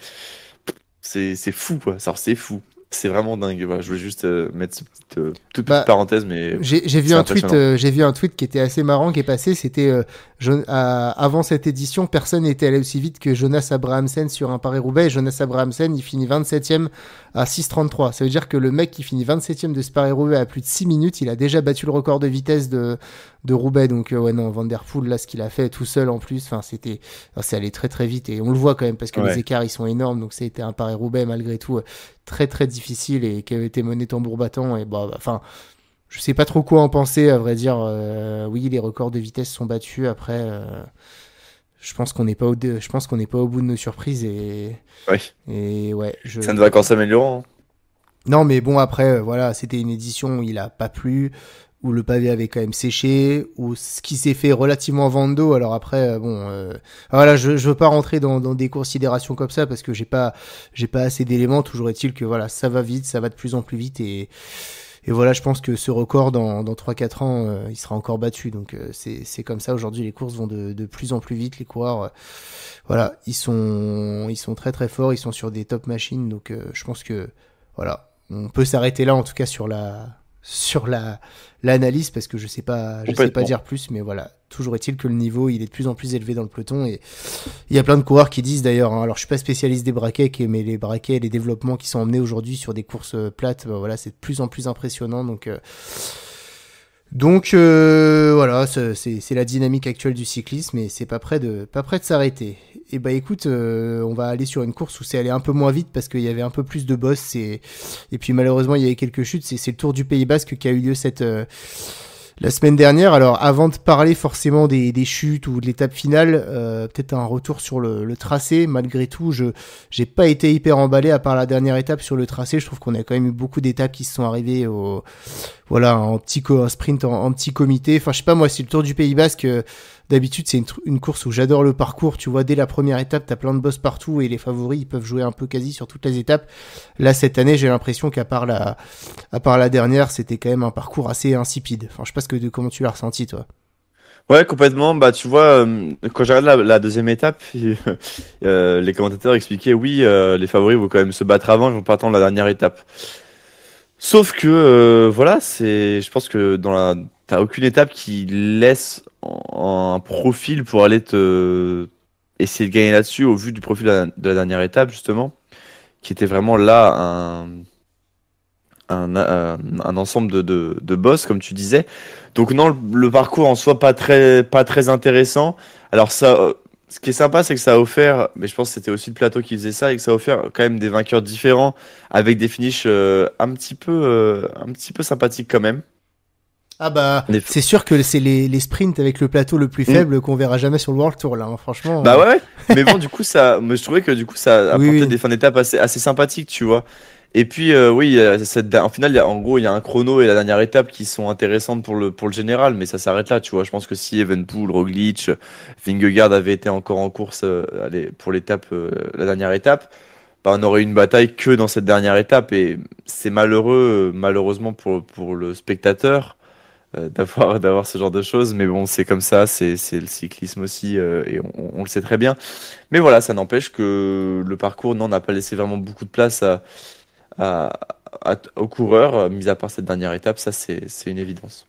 fou quoi, ça c'est fou. C'est vraiment dingue. Voilà, je voulais juste mettre toute petite Bah, parenthèse, mais j'ai vu c'est un tweet, impressionnant. j'ai vu un tweet qui était assez marrant qui est passé. C'était avant cette édition, personne n'était allé aussi vite que Jonas Abrahamsen sur un Paris-Roubaix. Et Jonas Abrahamsen, il finit 27e à 6,33. Ça veut dire que le mec qui finit 27e de ce Paris-Roubaix à plus de 6 minutes, il a déjà battu le record de vitesse de Roubaix. Donc ouais non, Van der Poel là, ce qu'il a fait tout seul en plus, enfin c'est allé très très vite et on le voit quand même parce que les Ouais. écarts ils sont énormes. Donc ça a été un Paris-Roubaix malgré tout très très difficile et qui avait été mené tambour battant et bah enfin. Je sais pas trop quoi en penser, à vrai dire. Oui, les records de vitesse sont battus. Après, je pense qu'on n'est pas je pense qu'on n'est pas au bout de nos surprises Ouais. et ouais, Ça ne va qu'en s'améliorant, hein. non, mais bon après, voilà, c'était une édition où il a pas plu, où le pavé avait quand même séché, où ce qui s'est fait relativement vando. Alors après, bon, voilà, je veux pas rentrer dans des considérations comme ça parce que j'ai pas assez d'éléments. Toujours est-il que voilà, ça va vite, ça va de plus en plus vite et voilà, je pense que ce record, dans 3-4 ans, il sera encore battu. Donc c'est comme ça, aujourd'hui, les courses vont de plus en plus vite. Les coureurs, voilà, ils sont très très forts, ils sont sur des top machines. Donc je pense que, voilà, on peut s'arrêter là, en tout cas, sur l'analyse, parce que je sais pas Complètement. dire plus, mais voilà. Toujours est-il que le niveau, il est de plus en plus élevé dans le peloton et il y a plein de coureurs qui disent d'ailleurs, hein, alors je suis pas spécialiste des braquets, mais les braquets, les développements qui sont emmenés aujourd'hui sur des courses plates, bah voilà, c'est de plus en plus impressionnant. Donc, voilà, c'est la dynamique actuelle du cyclisme et c'est pas prêt de s'arrêter. Et bah écoute, on va aller sur une course où c'est allé un peu moins vite parce qu'il y avait un peu plus de boss et puis malheureusement il y avait quelques chutes. C'est le Tour du Pays Basque qui a eu lieu la semaine dernière. Alors, avant de parler forcément des chutes ou de l'étape finale, peut-être un retour sur le tracé. Malgré tout, j'ai pas été hyper emballé à part la dernière étape sur le tracé. Je trouve qu'on a quand même eu beaucoup d'étapes qui se sont arrivées voilà, un sprint en petit comité. Enfin, je sais pas, moi, c'est le Tour du Pays Basque. D'habitude, c'est une course où j'adore le parcours. Tu vois, dès la première étape, t'as plein de boss partout et les favoris, ils peuvent jouer un peu quasi sur toutes les étapes. Là, cette année, j'ai l'impression à part la dernière, c'était quand même un parcours assez insipide. Enfin, je sais pas comment tu l'as ressenti, toi. Ouais, complètement. Bah, tu vois, quand j'ai regardé la deuxième étape, les commentateurs expliquaient oui, les favoris vont quand même se battre avant, ils vont pas attendre la dernière étape. Sauf que, voilà, je pense que t'as aucune étape qui laisse un profil pour aller essayer de gagner là-dessus au vu du profil de la dernière étape, justement, qui était vraiment là un ensemble de boss, comme tu disais. Donc non, le parcours en soi pas très intéressant. Alors ça, ce qui est sympa, c'est que ça a offert, mais je pense que c'était aussi le plateau qui faisait ça, et que ça a offert quand même des vainqueurs différents, avec des finishes un petit peu sympathiques quand même. Ah bah, Des- c'est sûr que c'est les sprints avec le plateau le plus Mm. faible qu'on verra jamais sur le World Tour là, hein, franchement. Bah ouais, ouais. Mais bon, du coup, mais je trouvais que du coup, ça Oui, apportait oui. des fins d'étape assez sympathiques, tu vois. Et puis, oui, en final, en gros, il y a un chrono et la dernière étape qui sont intéressantes pour le général, mais ça s'arrête là, tu vois. Je pense que si Evenepoel, Roglic, Vingegaard avaient été encore en course pour la dernière étape, bah, on aurait eu une bataille que dans cette dernière étape. Et c'est malheureux, malheureusement pour le spectateur, d'avoir ce genre de choses. Mais bon, c'est comme ça, c'est le cyclisme aussi, et on le sait très bien. Mais voilà, ça n'empêche que le parcours, non, n'a pas laissé vraiment beaucoup de place à- aux coureurs, mis à part cette dernière étape, ça c'est une évidence.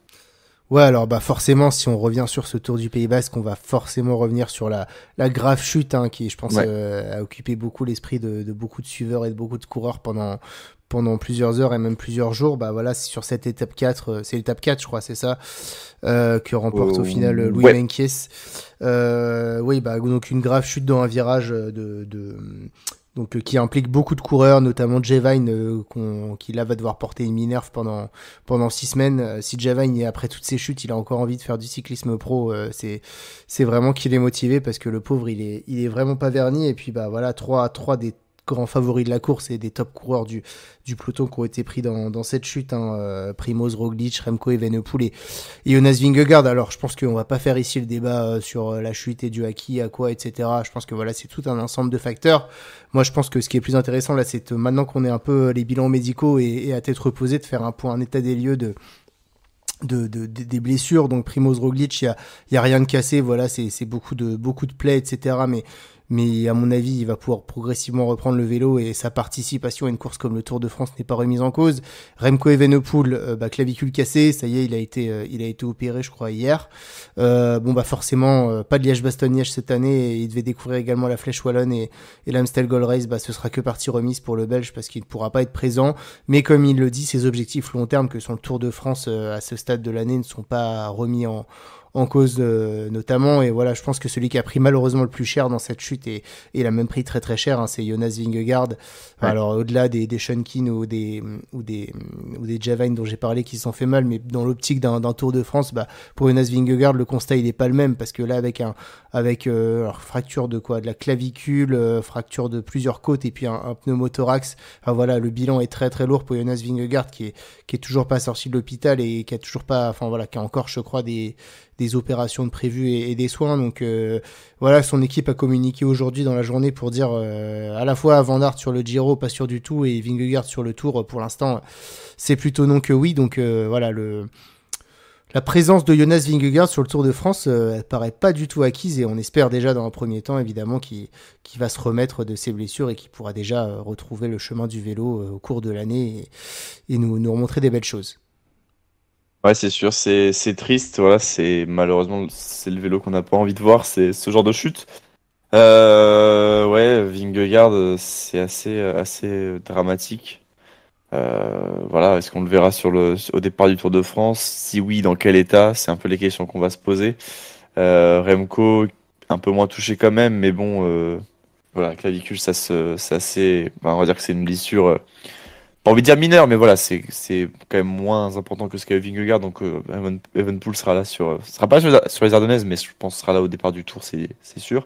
Ouais, alors bah forcément, si on revient sur ce Tour du Pays Basque, on va forcément revenir sur la grave chute hein, qui, je pense, Ouais. a occupé beaucoup l'esprit de beaucoup de suiveurs et de beaucoup de coureurs pendant plusieurs heures et même plusieurs jours. Bah voilà, c'est sur cette étape 4, c'est l'étape 4 je crois, c'est ça, que remporte au final Louis Ouais. Meintjes. Oui, bah donc une grave chute dans un virage donc qui implique beaucoup de coureurs, notamment Jevine, qui là va devoir porter une minerve pendant 6 semaines. Si Jevine, après toutes ces chutes, il a encore envie de faire du cyclisme pro, c'est vraiment qu'il est motivé parce que le pauvre, il est vraiment pas verni. Et puis bah voilà, trois des grands favoris de la course et des top coureurs du peloton qui ont été pris dans cette chute, hein, Primoz, Roglic, Remco Evenepoel et Jonas Vingegaard. Alors je pense qu'on va pas faire ici le débat sur la chute et due à qui, à quoi, etc. Je pense que voilà, c'est tout un ensemble de facteurs. Moi, je pense que ce qui est plus intéressant là, c'est maintenant qu'on est un peu les bilans médicaux et à tête reposée, de faire un état des lieux des blessures. Donc Primoz Roglic, il y a rien de cassé, voilà, c'est beaucoup de plaies, etc. Mais à mon avis, il va pouvoir progressivement reprendre le vélo et sa participation à une course comme le Tour de France n'est pas remise en cause. Remco Evenepoel, clavicule cassée, ça y est, il a été opéré, je crois, hier. Bon bah forcément, pas de Liège-Bastogne-Liège cette année. Et il devait découvrir également la Flèche Wallonne et l'Amstel Gold Race. Bah ce sera que partie remise pour le Belge parce qu'il ne pourra pas être présent. Mais comme il le dit, ses objectifs long terme que sont le Tour de France à ce stade de l'année ne sont pas remis en cause notamment. Et voilà, je pense que celui qui a pris malheureusement le plus cher dans cette chute et il a même pris très très cher, hein, c'est Jonas Vingegaard. Ouais. Alors au-delà des Shunkin ou des Javine dont j'ai parlé qui se sont fait mal, mais dans l'optique d'un Tour de France, bah pour Jonas Vingegaard le constat il est pas le même parce que là avec alors, fracture de la clavicule, fracture de plusieurs côtes et puis un pneumothorax. Enfin, voilà, le bilan est très très lourd pour Jonas Vingegaard qui est toujours pas sorti de l'hôpital et qui a toujours pas, enfin voilà, qui a encore je crois des opérations de prévues et des soins. Donc voilà, son équipe a communiqué aujourd'hui dans la journée pour dire à la fois Van Aert sur le Giro, pas sûr du tout, et Vingegaard sur le Tour, pour l'instant, c'est plutôt non que oui. Donc voilà, la présence de Jonas Vingegaard sur le Tour de France, elle paraît pas du tout acquise et on espère déjà dans un premier temps, évidemment, qu'il va se remettre de ses blessures et qu'il pourra déjà retrouver le chemin du vélo au cours de l'année et nous remontrer des belles choses. Ouais, c'est sûr, c'est triste, voilà, malheureusement c'est le vélo qu'on n'a pas envie de voir, c'est ce genre de chute. Ouais, Vingegaard, c'est assez dramatique. Voilà, est-ce qu'on le verra au départ du Tour de France? Si oui, dans quel état? C'est un peu les questions qu'on va se poser. Remco, un peu moins touché quand même, mais bon, voilà, clavicule, c'est assez, bah, on va dire que c'est une blessure. Pas envie de dire mineure, mais voilà, c'est quand même moins important que ce qu'a eu Vingegaard. Donc Evenepoel sera là sera pas sur les Ardennaises, mais je pense sera là au départ du Tour, c'est sûr.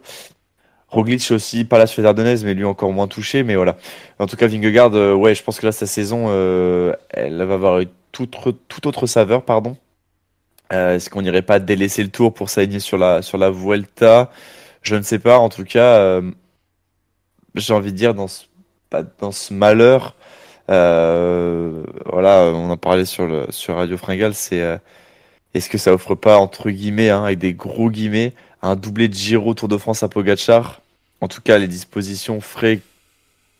Roglic aussi, pas là sur les Ardennaises, mais lui encore moins touché. Mais voilà. En tout cas, Vingegaard, ouais, je pense que là, sa saison, elle va avoir une toute autre saveur, pardon. Est-ce qu'on n'irait pas délaisser le Tour pour s'aligner sur la Vuelta? Je ne sais pas. En tout cas, j'ai envie de dire dans ce malheur. Voilà, on en parlait sur Radio Fringale, est-ce que ça offre pas, entre guillemets, hein, avec des gros guillemets, un doublé de Giro Tour de France à Pogacar? En tout cas, les dispositions feraient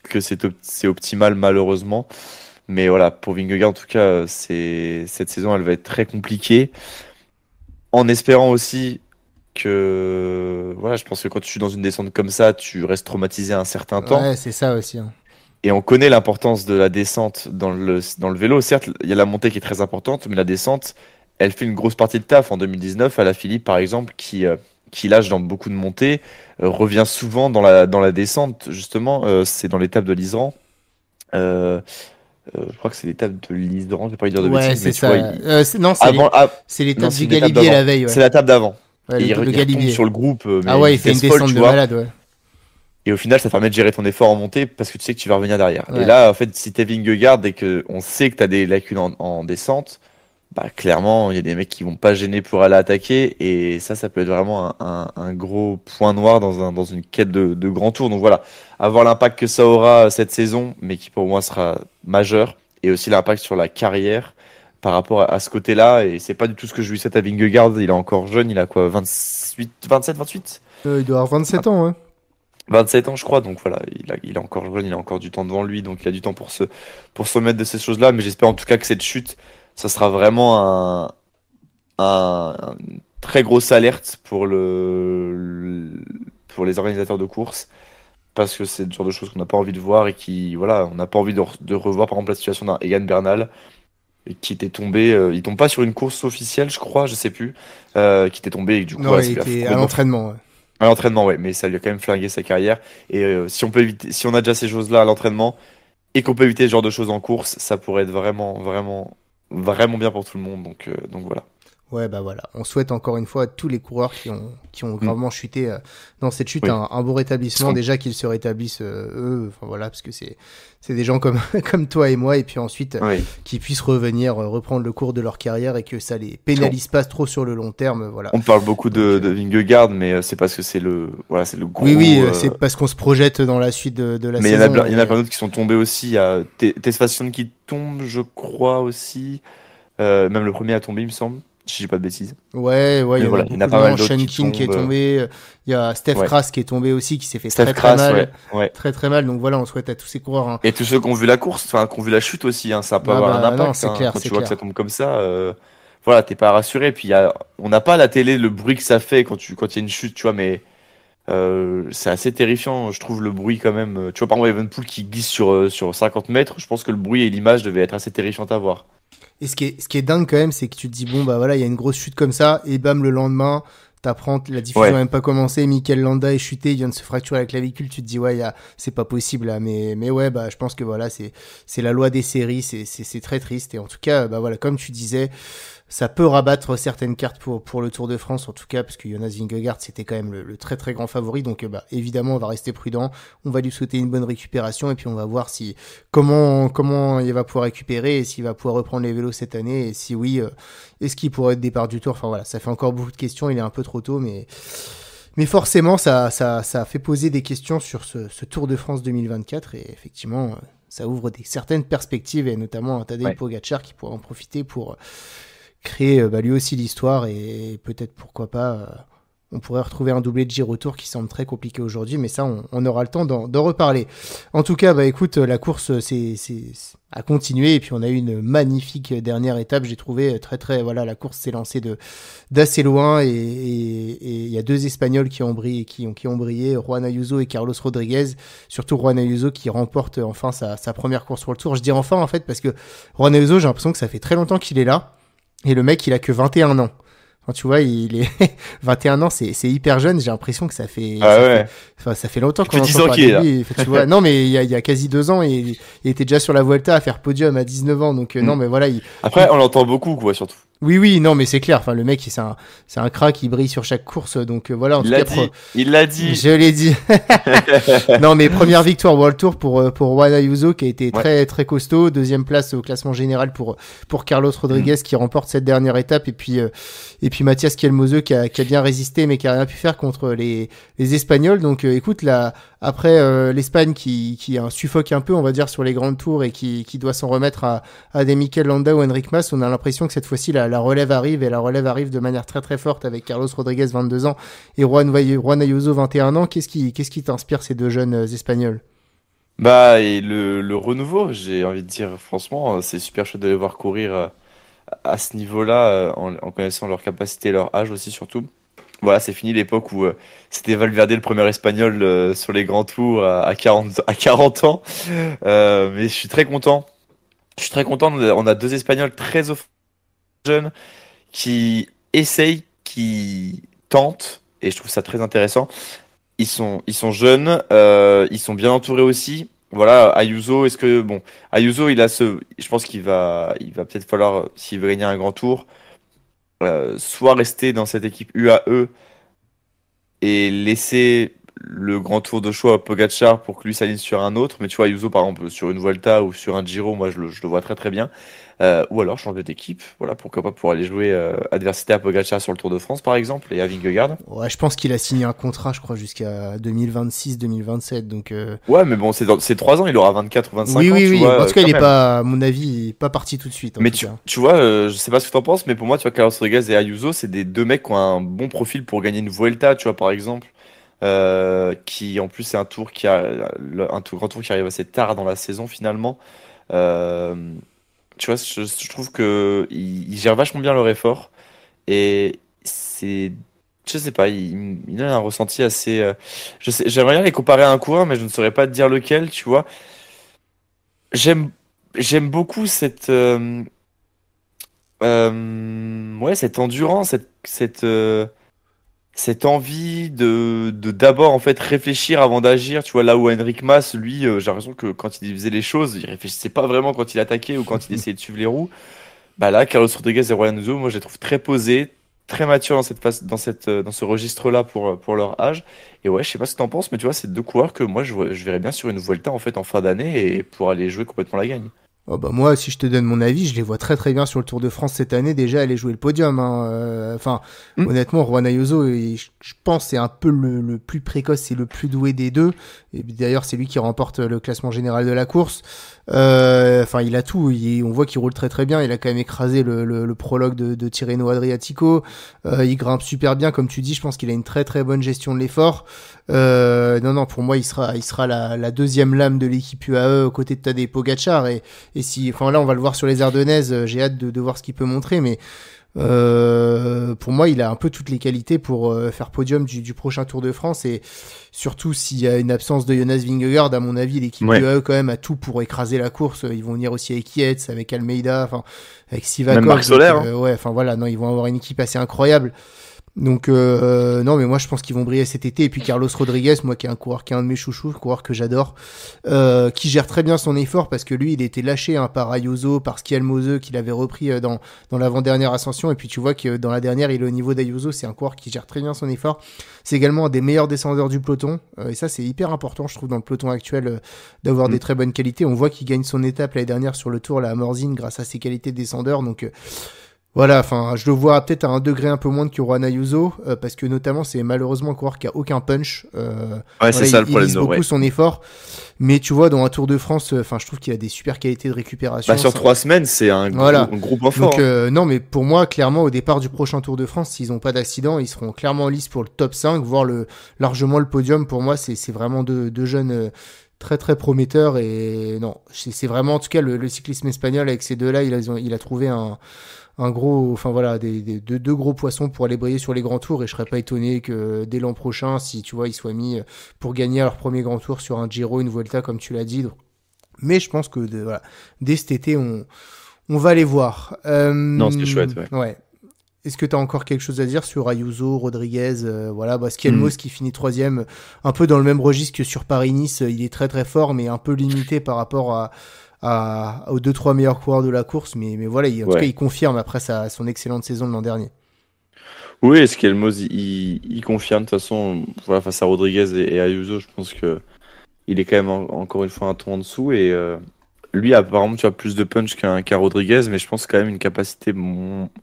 que c'est optimal, malheureusement. Mais voilà, pour Vingegaard, en tout cas, cette saison, elle va être très compliquée. En espérant aussi que voilà, je pense que quand tu es dans une descente comme ça, tu restes traumatisé un certain temps. Ouais, c'est ça aussi, hein. Et on connaît l'importance de la descente dans le vélo. Certes, il y a la montée qui est très importante, mais la descente, elle fait une grosse partie de taf. En 2019, Alaphilippe, par exemple, qui lâche dans beaucoup de montées, revient souvent dans la descente, justement. C'est dans l'étape de l'Isran. Euh, je crois que c'est l'étape de l'Isran, je vais pas lui dire de Ouais, bêtises, c'est mais tu ça. vois, Non, avant, c'est non, l'étape c'est du une étape Galibier d'avant. la veille, C'est ouais. la table d'avant. Ouais, Et le il retombe Galibier. sur le groupe, Ah mais ouais, une il fait une vitesse folle, descente tu de vois. malade, ouais. Et au final, ça te permet de gérer ton effort en montée parce que tu sais que tu vas revenir derrière. Et Ouais. là, en fait, si t'es Vingegaard et que on sait que t'as des lacunes en descente, bah clairement, il y a des mecs qui vont pas gêner pour aller attaquer. Et ça peut être vraiment un gros point noir dans une quête de grand tour. Donc voilà, avoir l'impact que ça aura cette saison, mais qui pour moi sera majeur, et aussi l'impact sur la carrière par rapport à ce côté-là. Et c'est pas du tout ce que je lui souhaite à Vingegaard. Il est encore jeune, il a quoi, 28, 27, 28? Il doit avoir 27 ans, ouais. 27 ans, je crois, donc voilà, il est encore jeune, il a encore du temps devant lui, donc il a du temps pour se remettre de ces choses-là. Mais j'espère en tout cas que cette chute, ça sera vraiment une très grosse alerte pour les organisateurs de course, parce que c'est le genre de choses qu'on n'a pas envie de voir et qui, voilà, on n'a pas envie de revoir, par exemple, la situation d'un Egan Bernal, qui était tombé, il tombe pas sur une course officielle, je crois, je sais plus, qui était tombé et que du coup, Non, voilà, il ça lui a était à complètement l'entraînement, ouais. à l'entraînement, ouais, mais ça lui a quand même flingué sa carrière. Et si on peut éviter, si on a déjà ces choses-là à l'entraînement et qu'on peut éviter ce genre de choses en course, ça pourrait être vraiment, vraiment, vraiment bien pour tout le monde. Donc voilà. Ouais, bah voilà. On souhaite encore une fois à tous les coureurs qui ont Mm. gravement chuté dans cette chute Oui. un bon rétablissement. Déjà qu'ils se rétablissent eux, enfin voilà, parce que c'est des gens comme, comme toi et moi, et puis ensuite Oui. qu'ils puissent revenir, reprendre le cours de leur carrière et que ça les pénalise pas trop sur le long terme, voilà. On parle beaucoup Donc, de Vingegaard, mais c'est parce que voilà, c'est le gros. oui, oui, c'est parce qu'on se projette dans la suite de la Mais saison. il y en a plein d'autres qui sont tombés aussi. Il y a Tesfacion qui tombe, je crois aussi. Même le premier a tombé, il me semble. Si je dis pas de bêtises. Ouais, ouais, il Mais y en a voilà, il y en a beaucoup de pas mal noms. d'autres Sean qui King qui est tombent. tombé. Il y a Steph Ouais. Kras qui est tombé aussi, qui s'est fait Steph très très Kras, ouais. mal. Ouais. Très très mal. Donc voilà, on souhaite à tous ces coureurs, hein. Et tous ceux qui ont vu la course, enfin, qui ont vu la chute aussi, hein, ça peut Ah avoir un bah non, impact, c'est hein. clair, Quand c'est tu vois que ça clair. tombe comme ça, voilà, t'es pas rassuré. Puis on n'a pas à la télé le bruit que ça fait quand il y a une chute, tu vois, mais c'est assez terrifiant, je trouve, le bruit quand même. Tu vois, par exemple, Evenpool qui glisse sur 50 mètres, je pense que le bruit et l'image devaient être assez terrifiants à voir. Et ce qui est dingue quand même, c'est que tu te dis, bon, bah voilà, il y a une grosse chute comme ça, et bam, le lendemain, t'apprends, la diffusion n'a Ouais, même pas commencé, Mikel Landa est chuté, il vient de se fracturer la clavicule, tu te dis, ouais, c'est pas possible là, mais ouais, bah je pense que voilà, c'est la loi des séries, c'est très triste, et en tout cas, bah voilà, comme tu disais, ça peut rabattre certaines cartes pour le Tour de France, en tout cas, parce que Jonas Vingegaard, c'était quand même le très très grand favori. Donc, bah, évidemment, on va rester prudent. On va lui souhaiter une bonne récupération et puis on va voir comment il va pouvoir récupérer et s'il va pouvoir reprendre les vélos cette année. Et si oui, est-ce qu'il pourrait être départ du Tour? Enfin voilà, ça fait encore beaucoup de questions. Il est un peu trop tôt, mais forcément, ça fait poser des questions sur ce Tour de France 2024 et effectivement, ça ouvre certaines perspectives et notamment un Tadej ouais. Pogacar qui pourrait en profiter pour créer bah, lui aussi l'histoire et peut-être pourquoi pas on pourrait retrouver un doublé de Giro Tour qui semble très compliqué aujourd'hui, mais ça on aura le temps d'en reparler. En tout cas, bah écoute, la course a continué et puis on a eu une magnifique dernière étape, j'ai trouvé très très voilà, la course s'est lancée d'assez loin et il y a deux Espagnols qui ont brillé, Juan Ayuso et Carlos Rodriguez, surtout Juan Ayuso qui remporte enfin sa première course sur le Tour. Je dis enfin en fait parce que Juan Ayuso, j'ai l'impression que ça fait très longtemps qu'il est là. Et le mec, il a que 21 ans. Enfin, tu vois, il est 21 ans, c'est hyper jeune. J'ai l'impression que Ah ouais. ça fait longtemps Ça qu'on fait 10 entend ans qu'il parler est de là. lui. Tu vois, non, mais il y a quasi 2 ans et il était déjà sur la Vuelta à faire podium à 19 ans. Donc, Mm. non, mais voilà, Après, on l'entend beaucoup, quoi, surtout. oui, oui, non, mais c'est clair. Enfin, le mec, c'est un crack, il brille sur chaque course. Donc, voilà, en Il tout l'a cas, dit, il l'a dit. je l'ai dit. Non, mais première victoire World Tour pour Juan Ayuso qui a été Ouais. très très costaud. Deuxième place au classement général pour Carlos Rodriguez qui remporte cette dernière étape. Et puis Mathias Kielmose qui a bien résisté mais qui a rien pu faire contre les Espagnols. Donc écoute, là, après l'Espagne qui suffoque un peu, on va dire, sur les grandes tours et qui doit s'en remettre à des Mikel Landa ou Enric Mas, on a l'impression que cette fois-ci la relève arrive et la relève arrive de manière très très forte avec Carlos Rodriguez 22 ans et Juan Ayuso 21 ans. Qu'est-ce qui t'inspire ces deux jeunes Espagnols? Bah, et le renouveau, j'ai envie de dire, franchement, c'est super chouette de les voir courir à ce niveau-là, en connaissant leur capacité et leur âge aussi, surtout. Voilà, c'est fini l'époque où c'était Valverde le premier espagnol sur les grands tours à 40 ans. Mais je suis très content. Je suis très content. On a deux Espagnols très jeunes qui essayent, qui tentent, et je trouve ça très intéressant. Ils sont jeunes, ils sont bien entourés aussi. Voilà, Ayuso, Ayuso, je pense il va peut-être falloir, s'il veut gagner un grand tour, soit rester dans cette équipe UAE et laisser le grand tour de choix à Pogacar pour que lui s'aligne sur un autre. Mais tu vois, Ayuso, par exemple, sur une Vuelta ou sur un Giro, moi, je le vois très très bien. Ou alors changer d'équipe, voilà, pourquoi pas pour aller jouer adversité à Pogacar sur le Tour de France, par exemple, et à Vingegaard. Ouais, je pense qu'il a signé un contrat, je crois, jusqu'à 2026-2027. Donc, Ouais, mais bon, c'est 3 ans, il aura 24 ou 25 oui, ans, oui, tu oui. vois, En tout cas, il quand est même. pas, à mon avis, il est pas parti tout de suite, en Mais tout cas. tu vois, je sais pas ce que t'en penses, mais pour moi, tu vois, Carlos Rodriguez et Ayuso, c'est des deux mecs qui ont un bon profil pour gagner une Vuelta, tu vois, par exemple. Qui en plus c'est un tour grand tour qui arrive assez tard dans la saison finalement. Euh, Tu vois, je trouve que ils gèrent vachement bien leur effort et c'est, je sais pas, il a un ressenti assez. J'aimerais bien les comparer à un coureur, mais je ne saurais pas te dire lequel. Tu vois, j'aime, j'aime beaucoup ouais, cette endurance, cette envie de d'abord en fait réfléchir avant d'agir. Tu vois, là où Henrik Mas, lui, j'ai l'impression que quand il faisait les choses, il réfléchissait pas vraiment quand il attaquait ou quand il essayait de suivre les roues. Bah là, Carlos Rodriguez et Ryan Uzo, moi je les trouve très posés, très matures dans dans ce registre-là pour leur âge. Et ouais, je sais pas ce que t'en penses, mais tu vois, c'est deux coureurs que moi je verrais bien sur une Vuelta en fait en fin d'année et pour aller jouer complètement la gagne. Oh bah moi, si je te donne mon avis, je les vois très très bien sur le Tour de France cette année déjà aller jouer le podium. Hein. Enfin, Hmm. honnêtement, Juan Ayuso, je pense, c'est un peu le plus précoce et le plus doué des deux. Et d'ailleurs, c'est lui qui remporte le classement général de la course. Enfin, il a tout. On voit qu'il roule très très bien. Il a quand même écrasé le prologue de Tirreno Adriatico. Il grimpe super bien, comme tu dis. Je pense qu'il a une très très bonne gestion de l'effort. Non, non, pour moi, il sera la deuxième lame de l'équipe UAE aux côtés de Tadej Pogacar. Et si, enfin là, on va le voir sur les Ardennaises. J'ai hâte de voir ce qu'il peut montrer, mais pour moi, il a un peu toutes les qualités pour faire podium du prochain Tour de France. Et surtout, s'il y a une absence de Jonas Vingegaard, à mon avis, l'équipe Ouais. UAE quand même a tout pour écraser la course. Ils vont venir aussi avec Yates, avec Almeida, enfin avec Même Marc Sivakov. Donc, Soler, hein. ouais, enfin voilà, non, ils vont avoir une équipe assez incroyable. Donc non, mais moi je pense qu'ils vont briller cet été. Et puis Carlos Rodriguez, moi qui est un coureur qui est un de mes chouchous, un coureur que j'adore, qui gère très bien son effort parce que lui il était lâché hein, par Ayuso, par Schialmose qu'il avait repris dans l'avant-dernière ascension. Et puis tu vois que dans la dernière il est au niveau d'Ayuso, c'est un coureur qui gère très bien son effort. C'est également un des meilleurs descendeurs du peloton et ça c'est hyper important je trouve dans le peloton actuel d'avoir Mm. des très bonnes qualités. On voit qu'il gagne son étape l'année dernière sur le Tour là, à Morzine grâce à ses qualités de descendeur. Donc voilà, enfin, je le vois peut-être à un degré un peu moins que Juan Ayuso, parce que notamment c'est malheureusement un coureur qui a aucun punch. Ouais, c'est Voilà, ça le il problème lise de beaucoup ouais. son effort, mais tu vois dans un Tour de France, enfin, je trouve qu'il a des super qualités de récupération. Bah sur 3 semaines, c'est Voilà. un gros point Donc fort, hein. non, mais pour moi, clairement, au départ du prochain Tour de France, s'ils n'ont pas d'accident, ils seront clairement en lice pour le top 5, voire largement le podium. Pour moi, c'est vraiment deux jeunes très très prometteurs et non, c'est vraiment en tout cas le cyclisme espagnol avec ces deux-là, il a trouvé un gros, enfin voilà, deux gros poissons pour aller briller sur les grands tours et je serais pas étonné que dès l'an prochain, si tu vois, ils soient mis pour gagner leur premier grand tour sur un Giro, une Vuelta comme tu l'as dit. Donc, mais je pense que voilà, dès cet été, on va les voir. Non, c'est chouette, ouais. Ouais. Est-ce que tu as encore quelque chose à dire sur Ayuso, Rodriguez, voilà, bah, Skelmos qui finit troisième, un peu dans le même registre que sur Paris-Nice, il est très très fort, mais un peu limité par rapport aux 2-3 meilleurs coureurs de la course, mais voilà, en tout cas, Ouais. il confirme après son excellente saison de l'an dernier. Oui, Esquelmoz, il confirme de toute façon, voilà, face à Rodriguez et Ayuso, je pense que il est quand même encore une fois un ton en dessous et lui apparemment tu as plus de punch qu'un Rodriguez, mais je pense quand même une capacité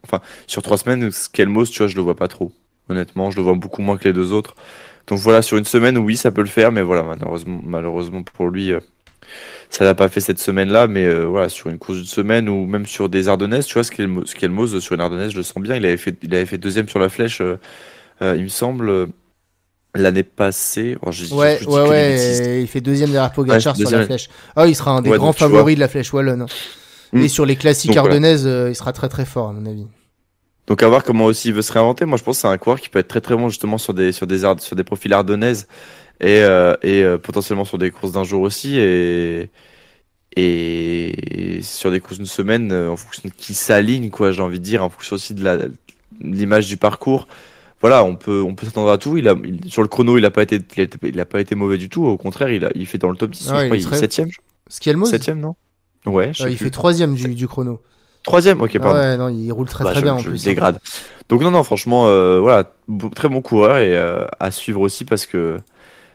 enfin sur 3 semaines, Esquelmoz, tu vois, je le vois pas trop. Honnêtement, je le vois beaucoup moins que les deux autres. Donc voilà, sur une semaine, oui, ça peut le faire, mais voilà, malheureusement pour lui, ça l'a pas fait cette semaine-là, mais voilà, sur une course d'une semaine ou même sur des Ardennaises, tu vois, Skelmos sur une Ardennaise, je le sens bien, il avait fait deuxième sur la flèche, il me semble, l'année passée. Oh, Ouais, je dis ouais, que des bêtises. ouais, il fait deuxième derrière Ouais, il fait Pogacar sur la deuxième. flèche. Ah, il sera un des Ouais, grands donc tu vois. favoris de la flèche wallonne. Hein. Hmm. Et sur les classiques Donc voilà. ardennaises, il sera très très fort à mon avis. Donc à voir comment aussi il veut se réinventer. Moi je pense que c'est un coureur qui peut être très très bon justement sur des profils ardennaises potentiellement sur des courses d'un jour aussi et sur des courses d'une semaine en fonction de qui s'aligne quoi, j'ai envie de dire, en fonction aussi de l'image du parcours. Voilà, on peut s'attendre à tout. Sur le chrono, il a pas été mauvais du tout. Au contraire, il fait dans le top 10, je Ah, il crois. est Il est très... septième, Skelmose? septième, non? Ouais, je sais Il fait plus. troisième du chrono. Troisième, ok, Ah pardon. ouais, non, il roule très Bah, très bien en je le plus, hein. dégrade. Donc non, non, franchement, voilà, très bon coureur et à suivre aussi parce que,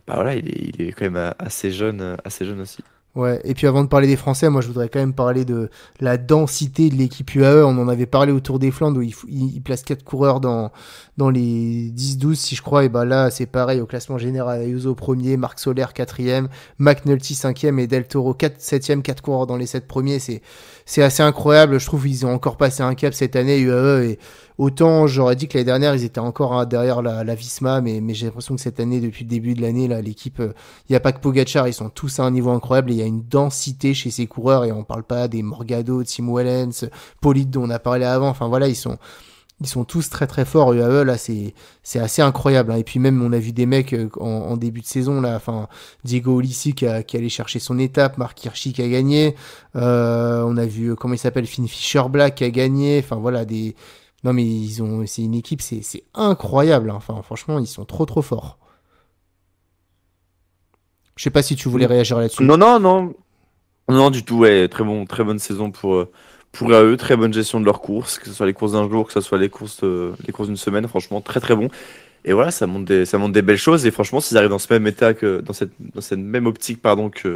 bah voilà, il est quand même assez jeune aussi. Ouais, et puis avant de parler des Français, moi je voudrais quand même parler de la densité de l'équipe UAE. On en avait parlé au Tour des Flandres où il place 4 coureurs dans les 10-12 si je crois. Et bah là c'est pareil au classement général. Ayuso premier, Marc Soler quatrième, McNulty cinquième et Del Toro 7ème, 4 coureurs dans les 7 premiers. C'est assez incroyable. Je trouve qu'ils ont encore passé un cap cette année UAE. Et autant j'aurais dit que l'année dernière ils étaient encore derrière la Visma, mais j'ai l'impression que cette année, depuis le début de l'année, là l'équipe... il n'y a pas que Pogacar, ils sont tous à un niveau incroyable et il y a une densité chez ces coureurs et on parle pas des Morgado, Tim Wellens, Polite dont on a parlé avant. Enfin voilà, ils sont tous très très forts. UAE là, c'est assez incroyable, hein. Et puis même on a vu des mecs en début de saison là, enfin Diego Ulissi qui allait chercher son étape, Marc Hirschi qui a gagné. On a vu comment il s'appelle, Finn Fisher Black qui a gagné. Enfin voilà des non mais c'est une équipe, c'est incroyable, hein. Enfin franchement ils sont trop trop forts. Je sais pas si tu voulais réagir là-dessus. Non, non, non, non, du tout, ouais, très bonne saison pour eux, très bonne gestion de leurs courses, que ce soit les courses d'un jour, que ce soit les courses d'une semaine, franchement, très très bon. Et voilà, ça montre des belles choses. Et franchement, s'ils arrivent dans ce même état dans cette même optique, pardon, que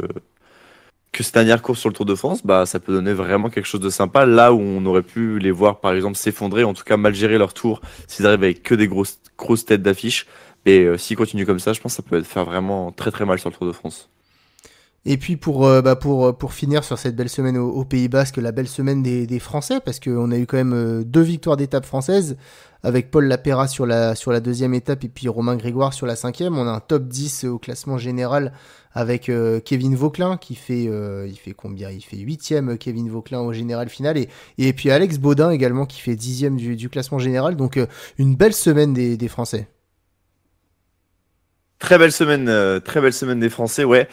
cette dernière course sur le Tour de France, bah, ça peut donner vraiment quelque chose de sympa. Là où on aurait pu les voir, par exemple, s'effondrer, en tout cas mal gérer leur tour, s'ils arrivent avec que des grosses têtes d'affiche. Et s'ils continuent comme ça, je pense que ça peut faire vraiment très très mal sur le Tour de France. Et puis pour finir sur cette belle semaine au Pays Basque, la belle semaine des Français, parce qu'on a eu quand même 2 victoires d'étape françaises, avec Paul Lapéra sur la deuxième étape et puis Romain Grégoire sur la cinquième. On a un top 10 au classement général avec Kevin Vauquelin il fait combien? Il fait huitième Kevin Vauquelin au général final et puis Alex Baudin également qui fait dixième du classement général. Donc une belle semaine des Français. Très belle semaine des Français, ouais.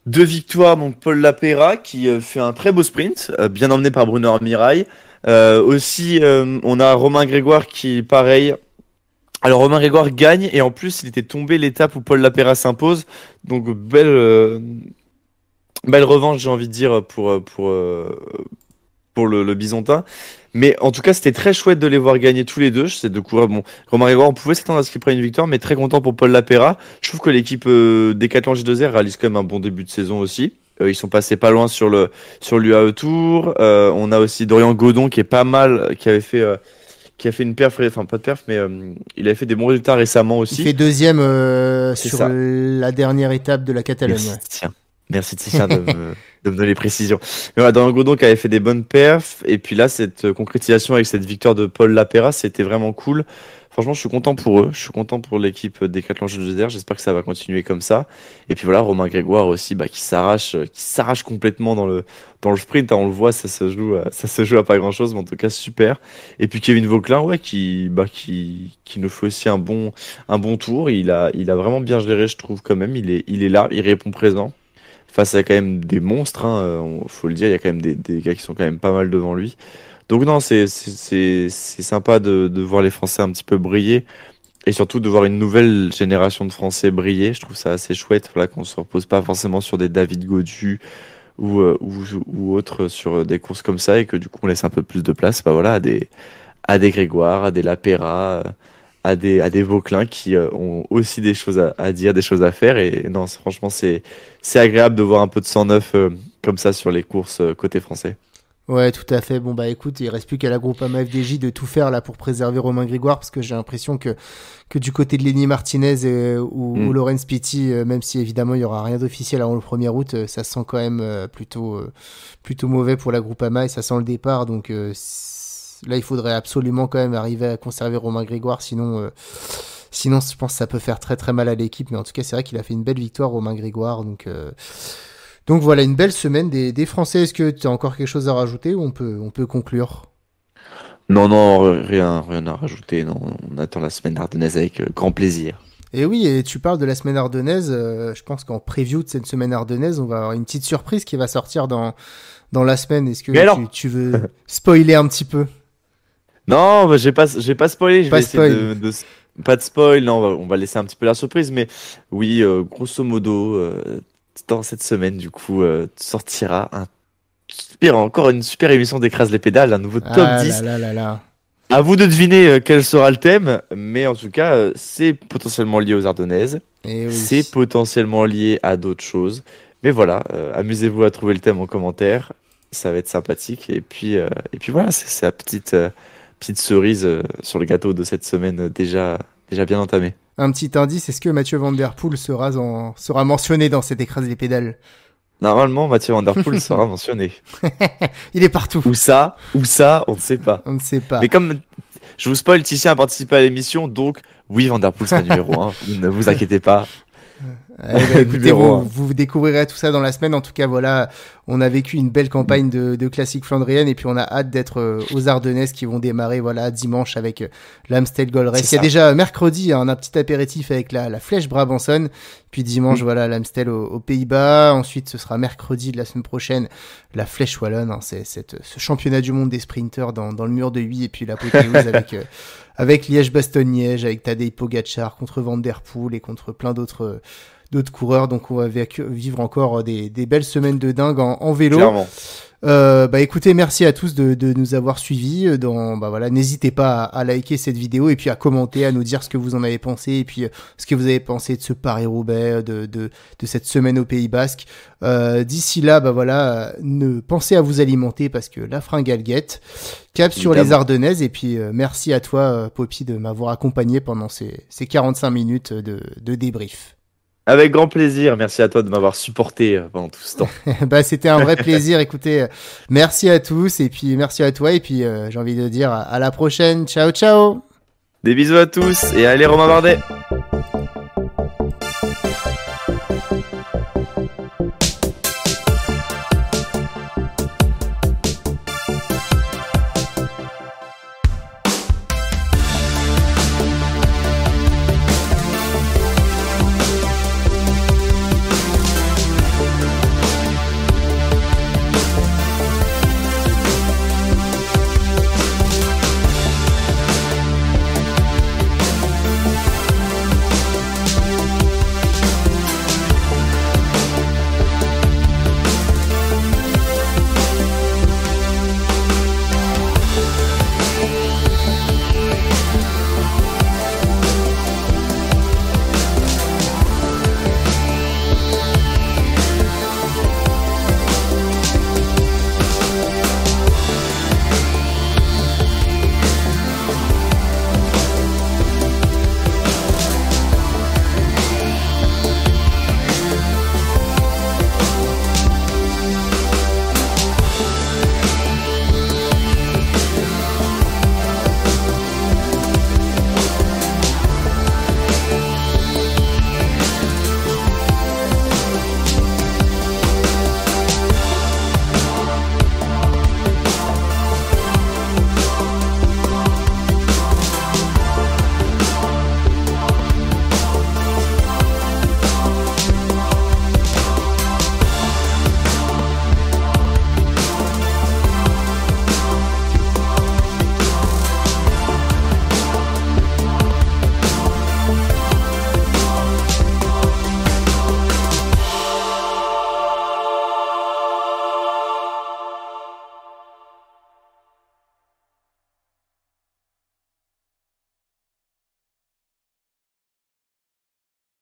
2 victoires, donc Paul Lapéra qui fait un très beau sprint, bien emmené par Bruno Armirail. Aussi, on a Romain Grégoire qui, pareil. Alors Romain Grégoire gagne et en plus il était tombé l'étape où Paul Lapéra s'impose. Donc belle revanche, j'ai envie de dire pour le Bisontin. Mais en tout cas, c'était très chouette de les voir gagner tous les deux. C'est de courir. Bon, Romain Grégoire, on pouvait s'attendre à ce qu'il prenne une victoire, mais très content pour Paul Lapéra. Je trouve que l'équipe Decathlon G2R réalise quand même un bon début de saison aussi. Ils sont passés pas loin sur l'UAE Tour. On a aussi Dorian Godon qui est pas mal, qui a fait une perf, enfin pas de perf, mais il avait fait des bons résultats récemment Il aussi. fait deuxième C'est sur ça. la dernière étape de la Catalogne. Merci, Ouais. tiens. Merci Titien de me donner les précisions. Mais voilà, Dorian Godon qui avait fait des bonnes perfs. Et puis là, cette concrétisation avec cette victoire de Paul Lapéra, c'était vraiment cool. Franchement, je suis content pour eux. Je suis content pour l'équipe Decathlon G2R. J'espère que ça va continuer comme ça. Et puis voilà, Romain Grégoire aussi, bah, qui s'arrache complètement dans le sprint, hein. On le voit, ça se joue à pas grand chose, mais en tout cas, super. Et puis Kevin Vauquelin, ouais, qui nous fait aussi un bon tour. Il a vraiment bien géré, je trouve, quand même. Il est là, il répond présent face à quand même des monstres, hein, faut le dire, il y a quand même des gars qui sont quand même pas mal devant lui. Donc non, c'est sympa de voir les Français un petit peu briller et surtout de voir une nouvelle génération de Français briller. Je trouve ça assez chouette, voilà, qu'on se repose pas forcément sur des David Gaudu ou autres sur des courses comme ça et que du coup on laisse un peu plus de place, bah voilà, à des Grégoire, à des Lapéra, à des Vauquelin qui ont aussi des choses à dire, des choses à faire. Et non, franchement, c'est agréable de voir un peu de sang neuf comme ça sur les courses côté français. Ouais, tout à fait. Bon, bah écoute, il reste plus qu'à la Groupama FDJ de tout faire là pour préserver Romain Grégoire parce que j'ai l'impression que du côté de Lenny Martinez ou Mm. Laurence Pitty, même si évidemment il y aura rien d'officiel avant le 1er août, ça sent quand même plutôt mauvais pour la Groupama et ça sent le départ. Donc là, il faudrait absolument quand même arriver à conserver Romain Grégoire, sinon je pense que ça peut faire très très mal à l'équipe. Mais en tout cas, c'est vrai qu'il a fait une belle victoire, Romain Grégoire. Donc voilà, une belle semaine des Français. Est-ce que tu as encore quelque chose à rajouter ou on peut conclure? Non, non, rien à rajouter. Non, on attend la semaine ardennaise avec grand plaisir. Et oui, et tu parles de la semaine ardennaise. Je pense qu'en preview de cette semaine ardennaise, on va avoir une petite surprise qui va sortir dans la semaine. Est-ce que Mais alors? tu veux spoiler un petit peu? Non, bah, j'ai pas spoilé. Je Pas vais essayer spoil. pas de spoil. Non, on va laisser un petit peu la surprise. Mais oui, grosso modo, dans cette semaine, du coup, sortira encore une super émission d'Écrase les pédales, un nouveau top Ah là 10. là là là. À vous de deviner quel sera le thème, mais en tout cas, c'est potentiellement lié aux Ardennaises, Et c'est oui. potentiellement lié à d'autres choses. Mais voilà, amusez-vous à trouver le thème en commentaire, ça va être sympathique. Et puis voilà, c'est la petite cerise sur le gâteau de cette semaine déjà bien entamée. Un petit indice, est-ce que Mathieu Van Der Poel sera mentionné dans cet écrase les pédales? Normalement, Mathieu Van Der Poel sera mentionné. Il est partout. Où ça, on ne sait pas. On ne sait pas. Mais comme je vous spoil, Titien a participé à l'émission, donc oui, Van Der Poel sera numéro 1. Ne vous inquiétez pas. Eh ben, écoutez, Numéro 1. vous découvrirez tout ça dans la semaine. En tout cas, voilà, on a vécu une belle campagne de classique flandrienne et puis on a hâte d'être aux Ardennaises qui vont démarrer voilà dimanche avec l'Amstel Gold Race. Il y a déjà mercredi un petit apéritif avec la Flèche Brabançonne. Puis dimanche, voilà, l'Amstel aux Pays-Bas. Ensuite, ce sera mercredi de la semaine prochaine, la Flèche Wallonne. Hein, c'est ce championnat du monde des sprinters dans le mur de Huy et puis l'apothéose avec Liège-Bastogne-Liège, avec Tadej Pogacar contre Van Der Poel et contre plein d'autres coureurs. Donc on va vivre encore des belles semaines de dingue en vélo. Clairement. Bah écoutez, merci à tous de nous avoir suivis. Bah voilà, n'hésitez pas à liker cette vidéo et puis à commenter, à nous dire ce que vous en avez pensé et puis ce que vous avez pensé de ce Paris-Roubaix, de cette semaine au Pays Basque. D'ici là, bah voilà, ne pensez à vous alimenter parce que la fringale guette. Cap sur les Ardennaises et puis merci à toi, Poppy, de m'avoir accompagné pendant ces 45 minutes de débrief. Avec grand plaisir. Merci à toi de m'avoir supporté pendant tout ce temps. Bah, c'était un vrai plaisir. Écoutez, merci à tous et puis merci à toi et puis j'ai envie de dire à la prochaine. Ciao, ciao. Des bisous à tous et allez Romain Bardet.